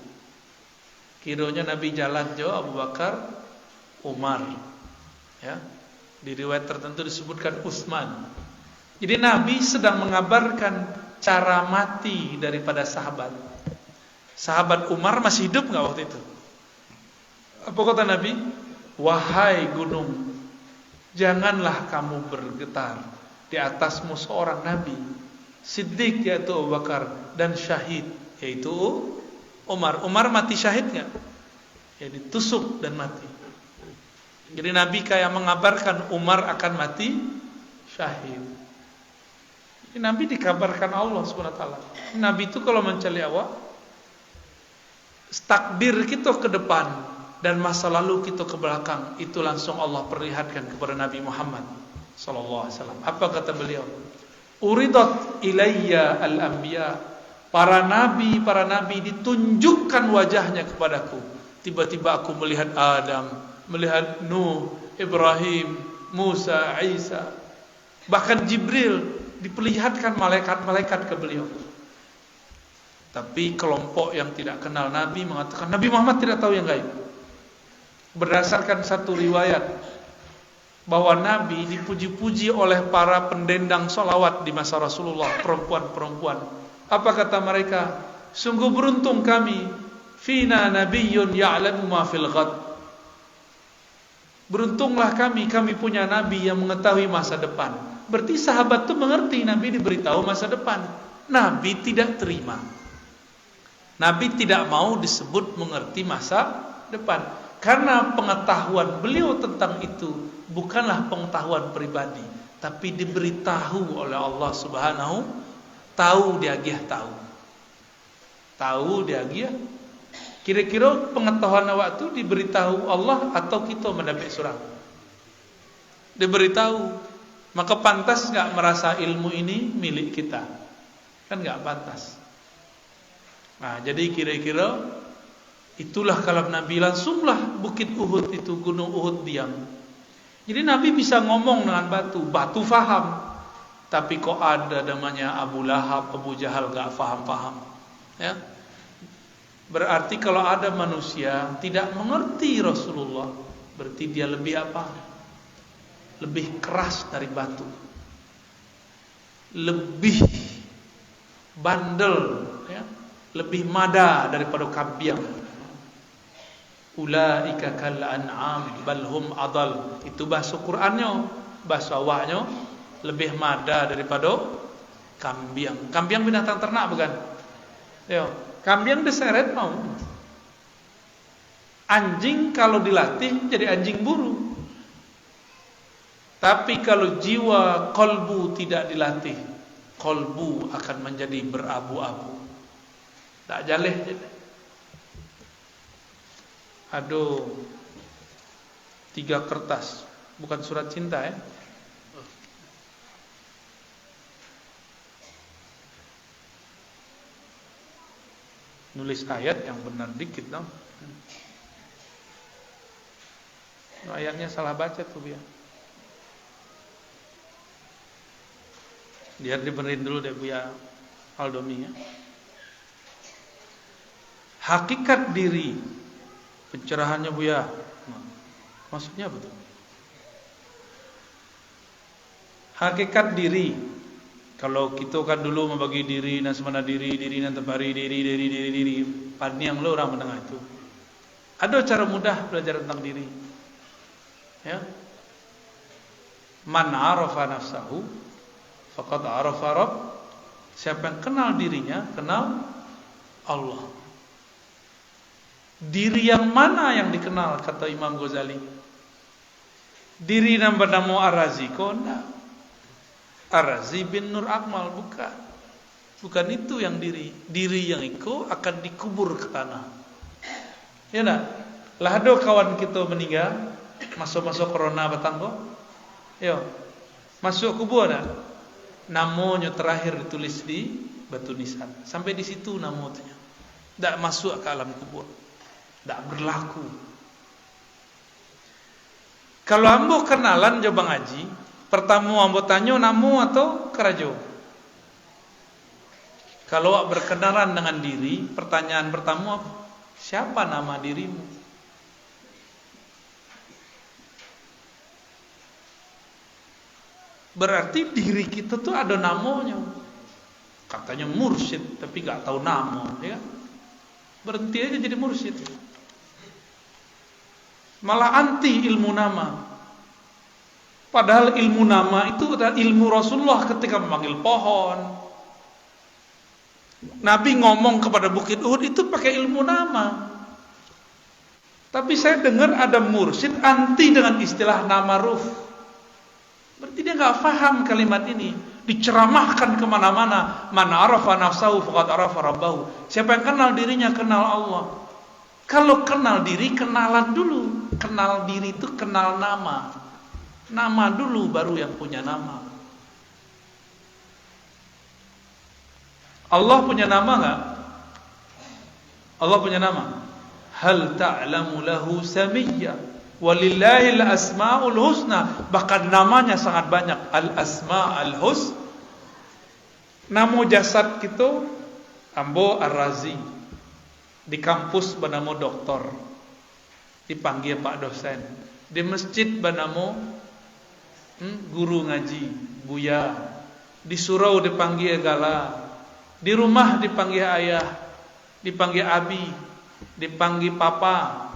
Kiranya Nabi jalan jauh, Abu Bakar, Umar, ya. Di riwayat tertentu disebutkan Utsman. Jadi Nabi sedang mengabarkan cara mati daripada sahabat. Sahabat Umar masih hidup nggak waktu itu? Apa kata Nabi? Wahai gunung, janganlah kamu bergetar. Di atasmu seorang Nabi, Siddiq yaitu Abu Bakar, dan syahid yaitu Umar. Umar mati syahid nggak? Ya ditusuk dan mati. Jadi Nabi kayak mengabarkan Umar akan mati syahid. Jadi Nabi dikabarkan Allah SWT. Nabi itu kalau mencari awak, takdir kita ke depan dan masa lalu kita ke belakang, itu langsung Allah perlihatkan kepada Nabi Muhammad sallallahu alaihi wasallam. Apa kata beliau? Uridat ilayya al-anbiya. Para nabi ditunjukkan wajahnya kepadaku. Tiba-tiba aku melihat Adam, melihat Nuh, Ibrahim, Musa, Isa. Bahkan Jibril diperlihatkan malaikat-malaikat ke beliau. Tapi kelompok yang tidak kenal Nabi mengatakan Nabi Muhammad tidak tahu yang gaib. Berdasarkan satu riwayat bahwa Nabi dipuji-puji oleh para pendendang sholawat di masa Rasulullah, perempuan-perempuan. Apa kata mereka? Sungguh beruntung kami, fina nabiyyun ya'lamu ma fil ghad. Beruntunglah kami punya Nabi yang mengetahui masa depan. Berarti sahabat itu mengerti Nabi diberitahu masa depan. Nabi tidak terima. Nabi tidak mau disebut mengerti masa depan. Karena pengetahuan beliau tentang itu bukanlah pengetahuan pribadi, tapi diberitahu oleh Allah Subhanahu. Tahu dia tahu. Tahu dia. Kira-kira pengetahuan awak tu diberitahu Allah atau kita mendapat surah? Diberitahu. Maka pantas enggak merasa ilmu ini milik kita? Kan enggak pantas. Nah, jadi kira-kira itulah kalam Nabi. Langsunglah bukit Uhud itu, gunung Uhud diam. Jadi Nabi bisa ngomong dengan batu, batu faham. Tapi kok ada namanya Abu Lahab, Abu Jahal gak faham-faham. Ya. Berarti kalau ada manusia tidak mengerti Rasulullah, berarti dia lebih apa? Lebih keras dari batu. Lebih bandel, ya. Lebih mada daripada kambiang. Ulaika kal an'am bal hum adal. Itu bahasa Qur'annya, bahasa awaknya lebih mada daripada kambiang. Kambiang binatang ternak bukan? Yo, kambiang diseret mau. Anjing kalau dilatih jadi anjing buru. Tapi kalau jiwa kolbu tidak dilatih, kolbu akan menjadi berabu-abu. Tak jaleh. Aduh, 3 kertas, bukan surat cinta ya. Nulis ayat yang benar dikit dong. Ayatnya salah baca tuh dia. Biar dibenerin dulu deh Buya Aldomi ya. Hakikat diri, pencerahannya Buya. Maksudnya apa tuh? Hakikat diri. Kalau kita kan dulu membagi diri dan semana diri dan tebari diri. Paniang lo orang mendengar itu. Ada cara mudah belajar tentang diri. Ya. Man arafa nafsahu faqad arafa rabb. Siapa yang kenal dirinya, kenal Allah. Diri yang mana yang dikenal kata Imam Ghazali? Diri yang bernama Ar-Razi kok enggak? Ar-Razi bin Nur Akmal bukan. Bukan itu yang diri. Diri yang itu akan dikubur ke tanah. Ya enggak? Lah ada kawan kita meninggal, masuk corona batang kok. Yo. Masuk kubur enggak? Namanya terakhir ditulis di batu nisan. Sampai di situ namanya. Enggak masuk ke alam kubur. Enggak berlaku. Kalau ambo kenalan coba ngaji, pertama ambo tanya namu atau kerajo. Kalau berkenalan dengan diri, pertanyaan pertama siapa nama dirimu? Berarti diri kita tuh ada namanya. Katanya mursyid tapi gak tahu nama, ya. Berhenti aja jadi mursyid. Malah anti ilmu nama. Padahal ilmu nama itu adalah ilmu Rasulullah ketika memanggil pohon. Nabi ngomong kepada Bukit Uhud itu pakai ilmu nama. Tapi saya dengar ada mursyid anti dengan istilah nama ruf. Berarti dia gak paham kalimat ini. Diceramahkan kemana-mana. Man arafa nafsahu faqad arafa rabbahu. Siapa yang kenal dirinya kenal Allah. Kalau kenal diri, kenalan dulu. Kenal diri itu kenal nama. Nama dulu baru yang punya nama. Allah punya nama enggak? Allah punya nama. Hal ta'lamu lahu samiyya? Walillahil asmaul husna. Bahkan namanya sangat banyak. Al asma'ul husna. Namo jasad kita ambo Ar-Razi. Di kampus bernama doktor. Dipanggil Pak dosen. Di masjid bernama guru ngaji, Buya. Di surau dipanggil Gala. Di rumah dipanggil ayah, dipanggil abi, dipanggil papa.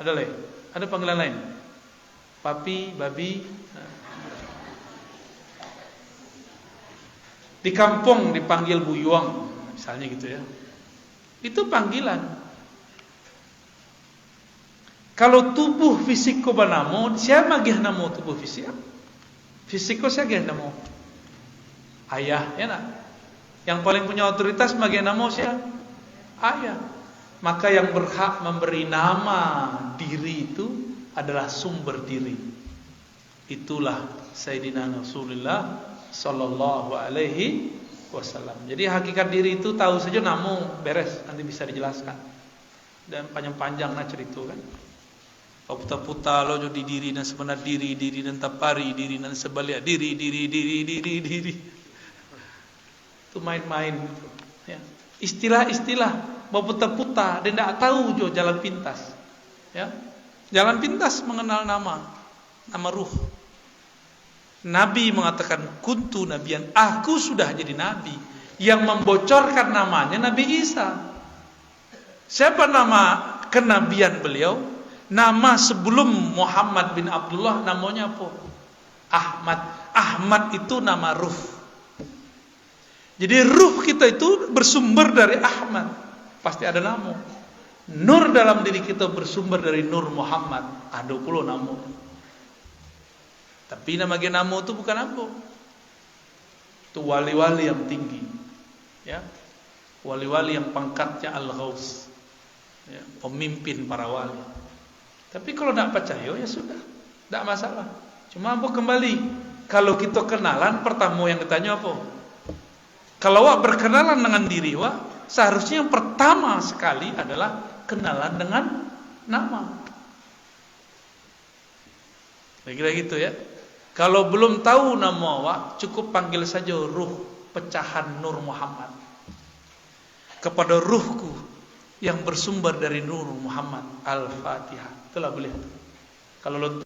Ada lagi? Ada panggilan lain? Papi, babi. Di kampung dipanggil Buyuang, misalnya gitu ya. Itu panggilan. Kalau tubuh fisiko banamo, siapa gih namo tubuh fisik? Fisiko siapa gih namo? Ayah, ya nak? Yang paling punya otoritas bagi namo siapa? Ayah. Maka yang berhak memberi nama diri itu adalah sumber diri. Itulah Sayyidina Rasulullah sallallahu alaihi wasallam. Jadi hakikat diri itu tahu saja namo beres, nanti bisa dijelaskan. Dan panjang-panjang nak cerita kan. Puta-puta lo jadi diri dan sebenar diri dan tapari diri dan sebalik diri. Itu main-main gitu. Ya. Istilah-istilah mau putar-putar dia tidak tahu jo jalan pintas. Ya. Jalan pintas mengenal nama ruh. Nabi mengatakan kuntu nabiyan, aku sudah jadi nabi. Yang membocorkan namanya Nabi Isa. Siapa nama kenabian beliau? Nama sebelum Muhammad bin Abdullah namanya apa? Ahmad. Ahmad itu nama ruh. Jadi ruh kita itu bersumber dari Ahmad. Pasti ada nama. Nur dalam diri kita bersumber dari Nur Muhammad. Ada pula nama. Tapi nama itu bukan apa. Itu wali-wali yang tinggi. Ya. Wali-wali yang pangkatnya Al-Ghaus. Ya. Pemimpin para wali. Tapi kalau tidak percaya ya sudah. Tidak masalah. Cuma apa kembali. Kalau kita kenalan pertama yang ditanya apa? Kalau wak berkenalan dengan diri wak, seharusnya yang pertama sekali adalah kenalan dengan nama. Kira-kira gitu ya. Kalau belum tahu nama wak, cukup panggil saja ruh pecahan Nur Muhammad. Kepada ruhku yang bersumber dari Nur Muhammad. Al-Fatihah. Itulah boleh. Kalau lo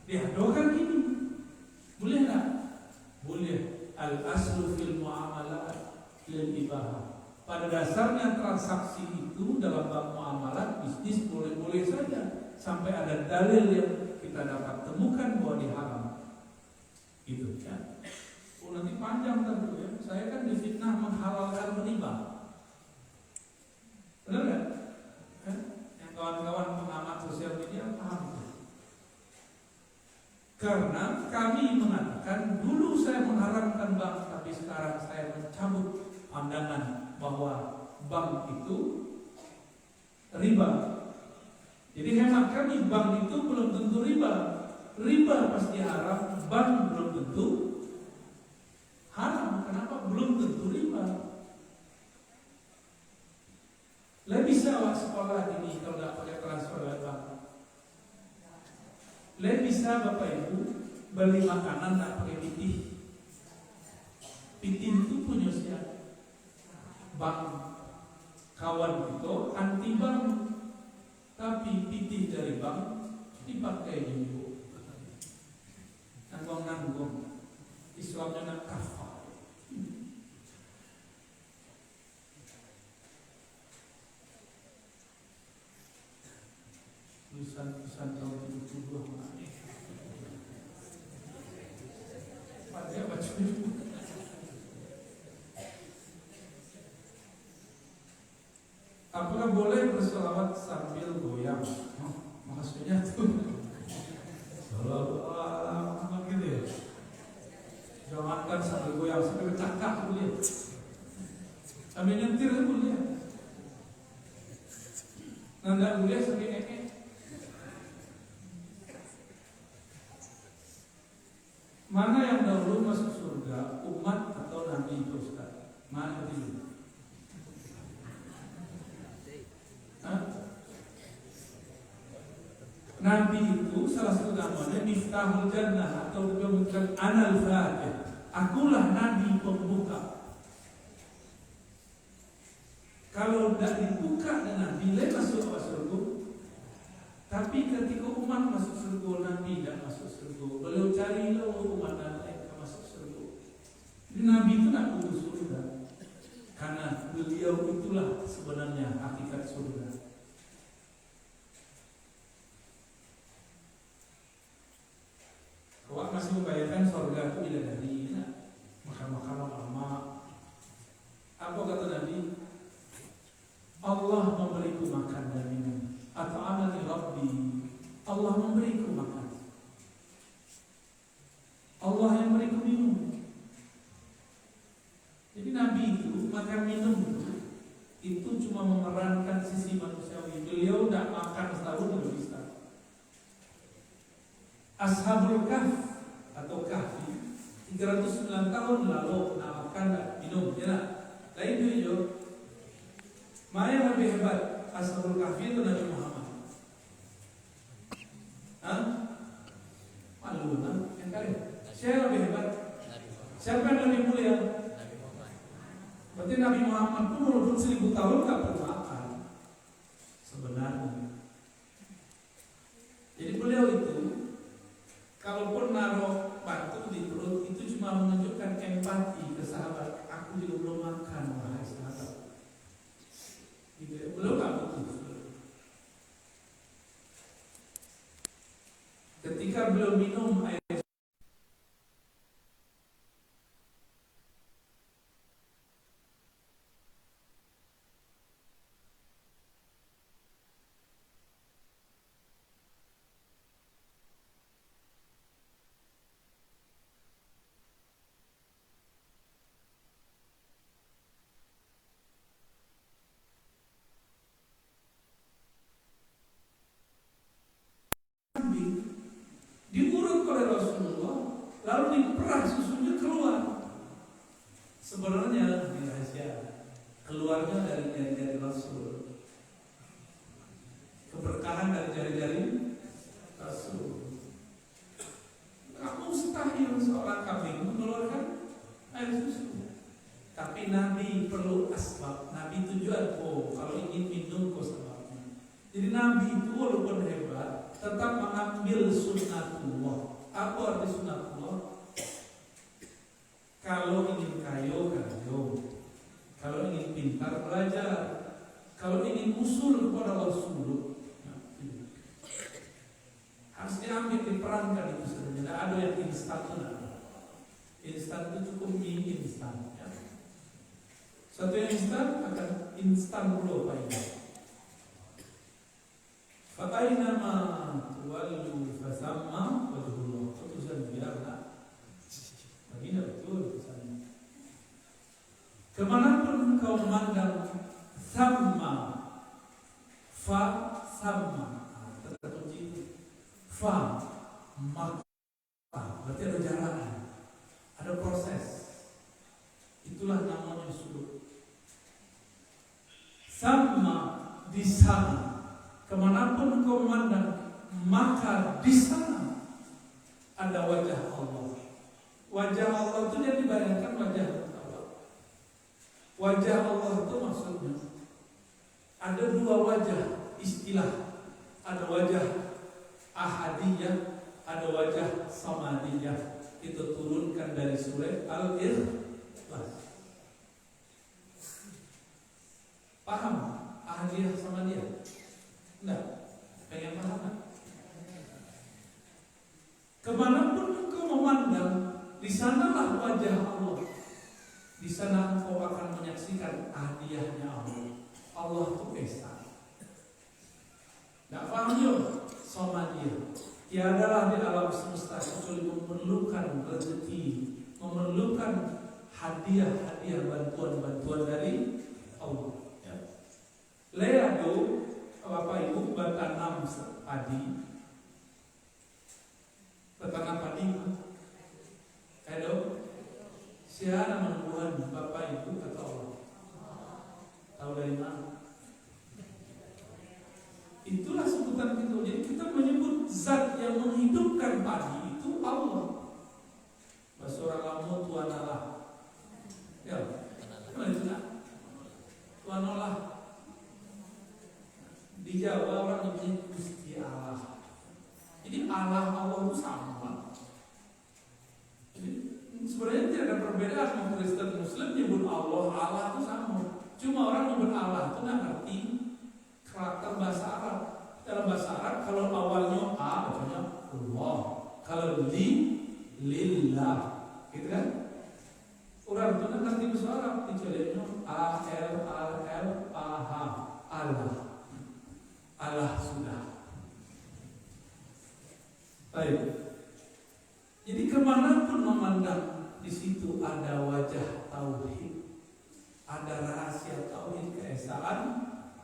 Diadokan gini, boleh nggak? Boleh. Al aslu fil muamalat lil ibahah. Pada dasarnya transaksi itu dalam bab muamalat bisnis boleh-boleh saja sampai ada dalil yang kita dapat temukan bahwa diharam. Gitu ya. Oh, nanti panjang tentu ya. Saya kan difitnah menghalalkan riba. Benar nggak? Yang kawan-kawan pengamat sosial media paham itu. Karena kami mengatakan dulu saya mengharamkan bank, tapi sekarang saya mencabut pandangan bahwa bank itu riba. Jadi hemat kami, bank itu belum tentu riba. Riba pasti haram, bank belum tentu haram. Kenapa? Belum tentu riba. Lah bisa awak sekolah ini kalau nggak pakai transfer lewat bank. Lah bisa Bapak Ibu beli makanan nggak pakai pitih. Pitih itu punya siapa? Bank. Kawan itu anti bank, tapi pitih dari bank dipakai juga. Nanggung-nanggung. Islamnya nak kafah. Tulisan tahun 72 mana? Pada baca dulu. Apakah boleh berselawat sambil goyang? Maksudnya tuh apa gitu ya? Jangankan sambil goyang, sambil bercakap boleh. Sambil nyetir boleh. Nggak boleh sambil ngekek. Mana yang dahulu masuk surga, umat atau Nabi itu Ustaz? Mana itu? Nabi itu salah satu namanya Miftahul Jannah atau juga bukan Anal Fatih. Akulah Nabi pembuka. Kalau tidak dibuka dengan Nabi, masuk ke surga. Tapi ketika umat masuk surga, Nabi tidak masuk surga. Beliau carilah umat lain masuk surga. Jadi Nabi itu tidak perlu surga, karena beliau itulah sebenarnya hakikat surga. Kau masih membayangkan surga itu bidadari, makan-makan lama. Apa kata Nabi? Allah memberiku makan dan minum. Atau amani Rabbi, Allah memberiku makan, Allah yang memberiku minum. Jadi Nabi itu makan minum itu cuma memerankan sisi manusiawi. Beliau tidak makan setahun tidak bisa. Ashabul Kahf atau Kahfi 309 tahun lalu nak makan tak minum, ya nak? Lain itu jo. Mana yang lebih hebat? Ashabul Kahfi itu Nabi Muhammad. Malu kan? Yang kali. Siapa lebih hebat? Siapa yang lebih mulia? Berarti Nabi Muhammad pun walaupun 1000 tahun tak perlu makan sebenarnya. Jadi beliau itu kalaupun naruh batu di perut itu cuma menunjukkan empati ke sahabat. Aku juga belum makan, wahai sahabat. Gitu, belum tak butuh. Ketika beliau minum air diurut oleh Rasulullah, lalu diperah susunya keluar. Sebenarnya di rahasia keluarnya dari jari-jari Rasul, keberkahan dari jari-jari Rasul. Kamu mustahil seorang kambing mengeluarkan air susu. Tapi Nabi perlu asbab. Nabi tujuan kalau ingin minum kok sebabnya. Jadi Nabi itu walaupun hebat, tetap mengambil sunnatullah. Apa arti sunnatullah? Kalau ingin kaya, kaya. Kalau ingin pintar, belajar. Kalau ingin usul kepada Rasul, harus diambil, diperankan itu sebenarnya. Tidak ada yang instan itu. Instan itu cukup mie instan. Ya. Satu yang instan akan instan dulu Pak Ibu. Fa'ainama tuwallu fasamma wajhullah. Putusan biarlah. Begini betul putusannya. Kemanapun engkau memandang sama, fa sama, terkunci itu. Fa maka berarti ada jalan, ada proses. Itulah namanya sudut. Sama di sana, kemanapun engkau memandang, maka di sana ada wajah Allah. Wajah Allah itu yang dibayangkan wajah Allah. Wajah Allah itu maksudnya ada dua wajah istilah. Ada wajah ahadiyah, ada wajah samadiyah. Itu turunkan dari surah Al-Ikhlas. Paham? Ahadiyah samadiyah? Enggak? Pengen paham kan? Kemanapun engkau memandang, di sanalah wajah Allah. Di sana engkau akan menyaksikan ahadiyahnya Allah. Allah itu esa. Tidak paham yuk? Samadiyah. Tiadalah di alam semesta kecuali memerlukan rezeki, memerlukan hadiah-hadiah, bantuan-bantuan dari Allah. Ya. Leado, Bapak Ibu, bertanam padi. Bertanam padi, Edo, siapa menumbuhan Bapak Ibu kata Allah? Tahu dari mana? Itulah sebutan itu. Jadi kita menyebut zat yang menghidupkan padi itu Allah. Bahasa orang Lamu Tuhan Allah. Ya, mana itu nak? Tuhan Allah. Di Jawa orang menyebut Gusti Allah. Jadi Allah itu sama. Jadi sebenarnya tidak ada perbedaan. Mau Kristen Muslim nyebut Allah itu sama. Cuma orang nyebut Allah itu nggak ngerti karakter bahasa Arab. Dalam bahasa Arab kalau awalnya A bacanya Allah, kalau lillah, gitu kan? Orang itu ngerti bahasa Arab, dicoleknya Allah sudah. Baik. Jadi kemanapun memandang, di situ ada wajah tauhid, ada rahasia tauhid keesaan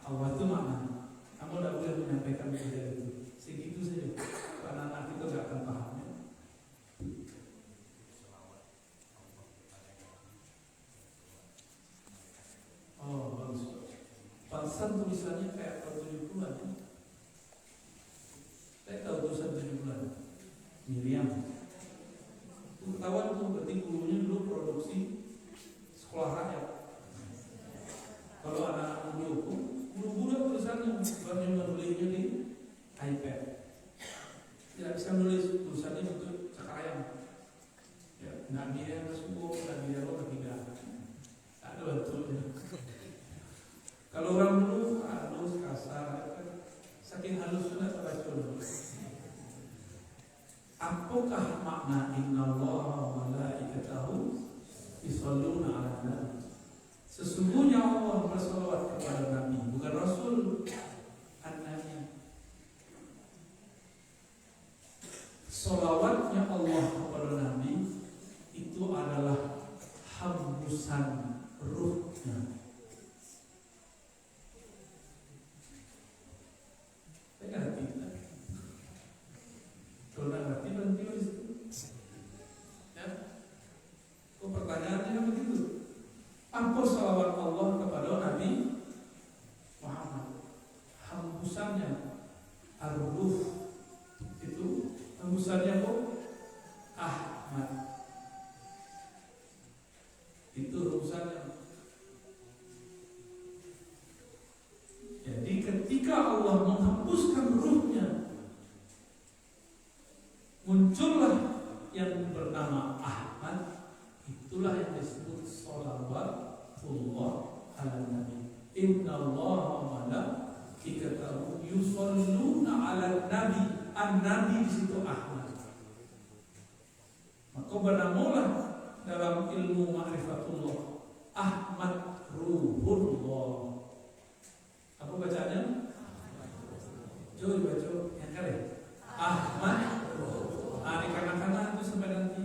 Allah itu makna. Kamu tidak boleh menyampaikan berbeda itu. Segitu saja. Karena anak itu tidak akan paham. Ya. Oh bagus. Pantesan tulisannya kayak tahun 70-an. Ya. Saya tahu tulisan 70-an. Miriam. Itu ketahuan tuh berarti gurunya dulu produksi sekolah rakyat. Kalau anak-anak dulu guru-guru tulisannya baru menulisnya di iPad. Tidak bisa menulis tulisannya untuk sekarang. Ya, Nabi yang kesubuh, Nabi yang ketiga. Ada betulnya. Kalau orang dulu halus kasar, saking halusnya teracun. Apakah makna innallaha wa malaikatahu yusholluna 'alan nabi? Sesungguhnya Allah bersalawat kepada Nabi, bukan Rasul, An-Nabi. Salawatnya Allah kepada Nabi itu adalah hembusan ruhnya. Saya ngerti. Kalau nggak ngerti berhenti di situ. Ya, kok pertanyaannya begitu? Apa salawat Allah kepada Nabi Muhammad? Innallaha wa malaikatahu yusholluna 'alan nabi. An-nabi di situ Ahmad. Maka bernamulah dalam ilmu ma'rifatullah Ahmad Ruhullah. Apa bacanya? Coba baca yang kali. Ahmad. Di kanan-kanan itu sampai nanti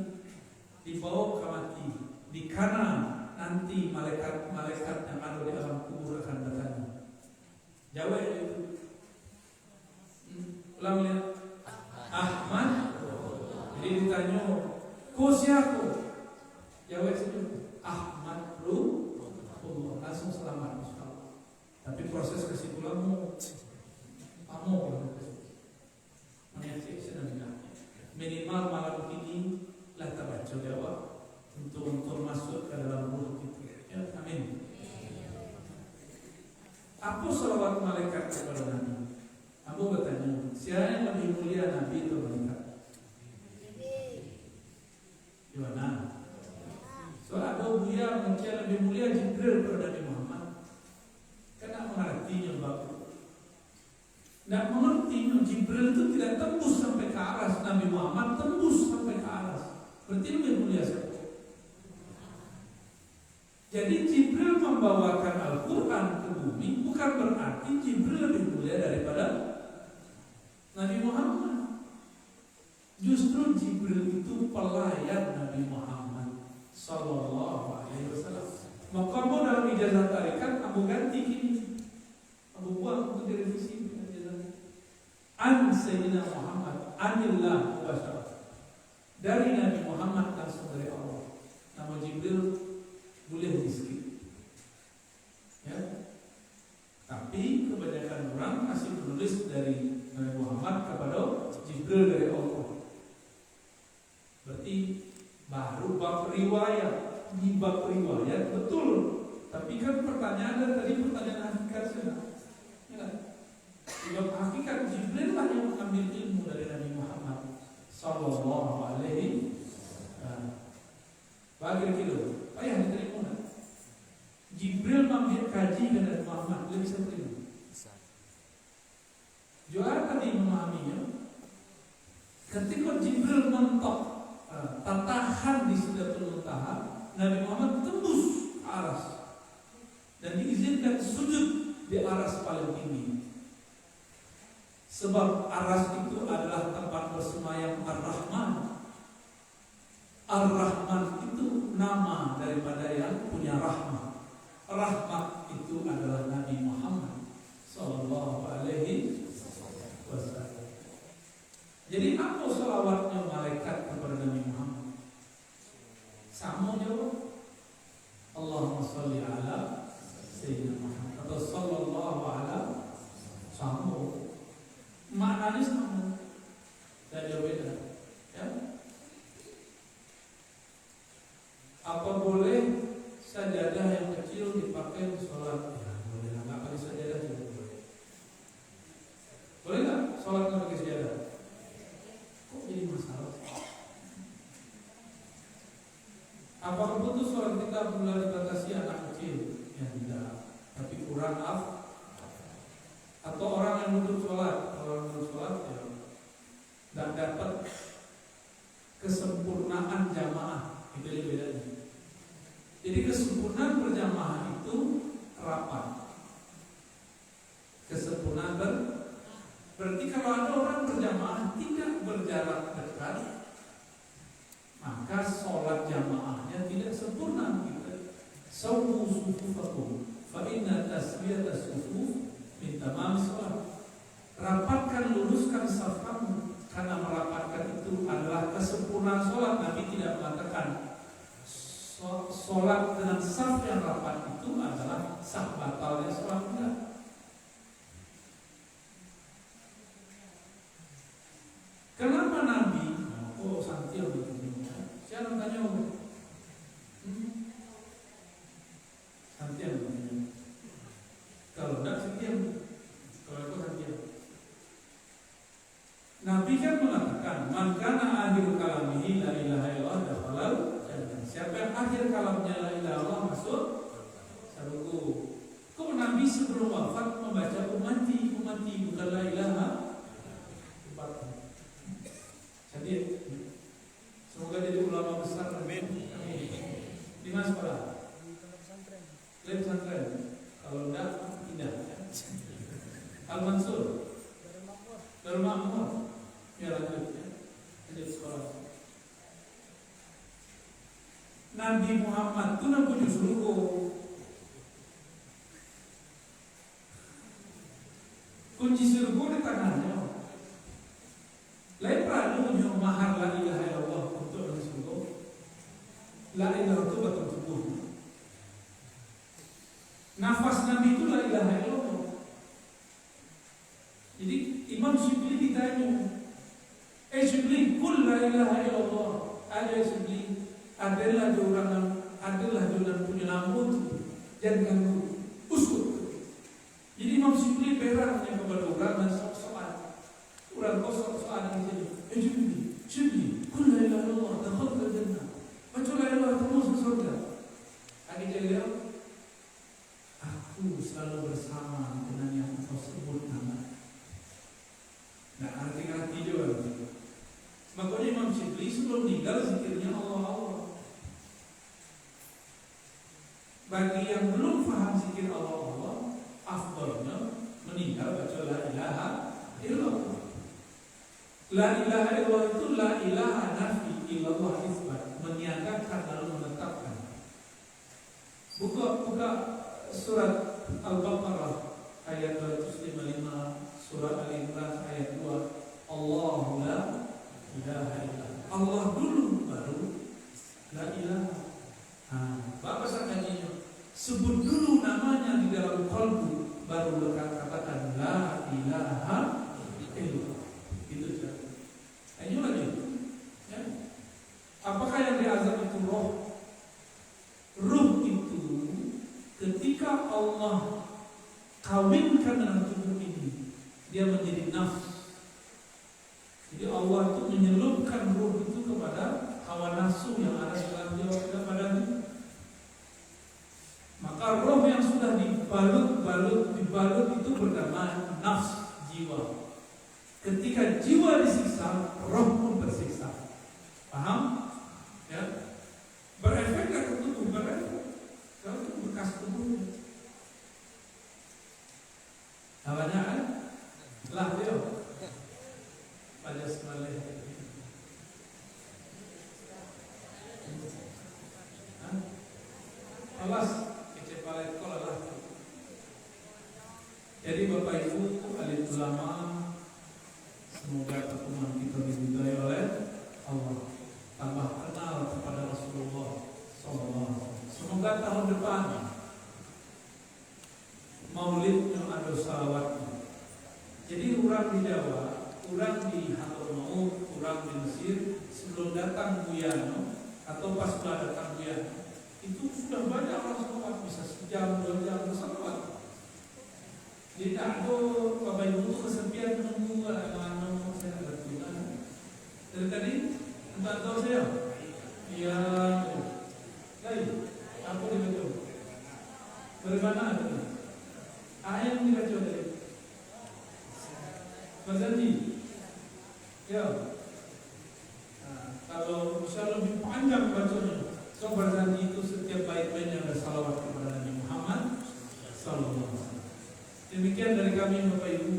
dibawa ke mati. Di kanan nanti malaikat-malaikat yang ada di alam kubur akan bertanya. Jawab itu. Ulang lihat. Ahmad. Jadi ditanya, "Kau siapa?" Jawab itu. Ahmad Ruhullah. Langsung selamat insyaallah. Tapi proses kesimpulanmu kamu minimal malam ini lah terbaca jawab untuk masuk ke dalam mulut itu. Ya, amin. Apa salawat malaikat kepada Nabi? Aku bertanya, siapa yang lebih mulia, Nabi atau malaikat? Gimana? Soal ada buaya manusia lebih mulia Jibril pada Nabi Muhammad. Karena mengertinya bapak. Tidak mengerti, Jibril itu tidak tembus sampai ke aras, Nabi Muhammad tembus sampai ke aras. Berarti lebih mulia siapa? Jadi Jibril membawakan Al-Quran ke bumi bukan berarti Jibril lebih mulia daripada Nabi Muhammad. Justru Jibril itu pelayan Nabi Muhammad Sallallahu Alaihi Wasallam. Maka kamu dalam ijazah tarikat kamu ganti ini, kamu buang untuk direvisi. An Sayyidina Muhammad Anillah Wasallam, dari Nabi Muhammad langsung dari Allah. Nama Jibril boleh di-skip, ya. Tapi kebanyakan orang masih menulis dari Nabi Muhammad kepada Jibril dari Allah. Berarti baru bab riwayat. Di bab riwayat betul. Tapi kan pertanyaan tadi pertanyaan hakikat saja. Sebab hakikat Jibril lah yang mengambil ilmu dari Nabi Muhammad Sallallahu Alaihi Wasallam. Bagi kilo, payah diterima. Jibril mengambil kaji dari Nabi Muhammad, dia bisa terima. Juara tadi memahaminya. Ketika Jibril mentok tatahan di Sidratul Muntaha, Nabi Muhammad tembus aras dan diizinkan sujud di aras paling tinggi. Sebab aras itu adalah tempat bersemayam Ar-Rahman. Ar-Rahman itu nama daripada yang punya rahmat. Rahmat itu adalah Nabi Muhammad Sallallahu Alaihi Wasallam. Jadi apa salawatnya malaikat kepada Nabi Muhammad? Sama jawab. Allahumma salli ala Sayyidina Muhammad atau Sallallahu ala sama. Maknanya sama, tidak jauh beda, ya. Apa boleh sajadah yang kecil dipakai di sholat? Ya, boleh nggak pakai sajadah juga boleh. Boleh nggak sholat nggak pakai sajadah? Kok jadi masalah? Apakah betul sholat kita mulai dibatasi anak kecil? Ya tidak, tapi kurang atau orang yang duduk sholat, ya tidak dapat kesempurnaan jamaah, itu yang bedanya. Jadi kesempurnaan berjamaah itu rapat. Kesempurnaan berarti kalau ada orang berjamaah tidak berjarak dekat, maka sholat jamaahnya tidak sempurna. Sawwu sufufakum fa inna taswiyatas sufuf min tamam sholat. Rapatkan, luruskan saf kamu, karena merapatkan itu adalah kesempurnaan sholat. Nabi tidak mengatakan sholat dengan saf yang rapat itu adalah sah batalnya sholat. Enggak. Kenapa Nabi? Oh, santai begini. Siapa tanya? Santai begini. Kalau tidak santai, kalau aku santai. Nabi kan mengatakan, "Man kana akhir kalamihi la ilaha illallah dakhalal jannah." Siapa yang akhir kalamnya la ilaha illallah masuk surga. Kok Nabi Nabi sebelum wafat membaca ummati, ummati, bukan la ilaha. Jadi semoga jadi ulama besar. Amin. Di mana sekolah? Lem pesantren. Kalau enggak, pindah. Al-Mansur, Darul Ma'mur. Ya lanjut ya. Lanjut sekolah. Nabi Muhammad itu nabi surga. Kunci surga di tangannya. Lain peradunya mahar la ilaha illallah untuk masuk surga. La ilaha itu batang tubuh. Nafas Nabi itu la ilaha illallah. Jadi Imam Syibli ditanya, Syibli, kul la ilaha illallah. Ada Syibli, adalah orang punya namun jangan ganggu, uskut. Jadi Imam Syibli berangnya kepada orang dan sok-sokan. Orang kosong soal ini saja. Syibli, kul la ilaha illallah, dakhal jannah. Baca la ilaha illallah masuk surga. Akhirnya dia, aku selalu bersama dengan yang kau sebut nama. Nah, arti-arti juga. Makanya Imam Syibli sebelum meninggal zikirnya Allah. Bagi yang belum paham zikir Allah, afdalnya meninggal baca la ilaha illallah. La ilaha illallah itu la ilaha nafi illallah isbat, meniadakan lalu menetapkan. Buka surat Al-Baqarah ayat 255, surat Al-Imran ayat 2. Allahu la ilaha illallah. Allah dulu baru la ilaha. Bapak sangatnya sebut dulu namanya di dalam qalbu, baru katakan la ilaha illallah. Itu saja. Ayo lagi. Ya. Apakah yang diazab itu roh? Ruh itu ketika Allah kawinkan dengan tubuh ini, dia menjadi nafs. Jadi Allah itu menyelupkan ruh itu kepada hawa nafsu yang ada dalam jiwa badan. Maka roh yang sudah dibalut itu bernama nafs, jiwa. Ketika jiwa disiksa, roh pun tersiksa. Paham? Ya. Berefek ke tubuh, berefek. Kalau itu bekas tubuhnya. Namanya kan? Lah dia. Pada sekali. Alas, kecepalet kalau lah. Jadi Bapak Ibu, alim ulama, semoga pertemuan kita diberkahi oleh Allah. Tambah kenal kepada Rasulullah SAW. Semoga tahun depan maulidnya ada salawatnya. Jadi orang di Jawa, orang di Hadramaut, orang di Mesir, sebelum datang Buyano atau pas sudah datang Buyano, itu sudah banyak orang salawat, bisa sejam, 2 jam salawat. Jadi tak ada Bapak Ibu itu kesepian menunggu anak-anak saya ada tujuan. Dari tadi entah tahu saya. Iya. Baik. Apa dibaca? Dari mana ada? Ayat yang dibaca tadi. Mazali. Ya. Nah, kalau bisa lebih panjang bacanya, so berzanji itu setiap bait-baitnya ada salawat kepada Nabi Muhammad sallallahu alaihi wasallam. Demikian dari kami Bapak Ibu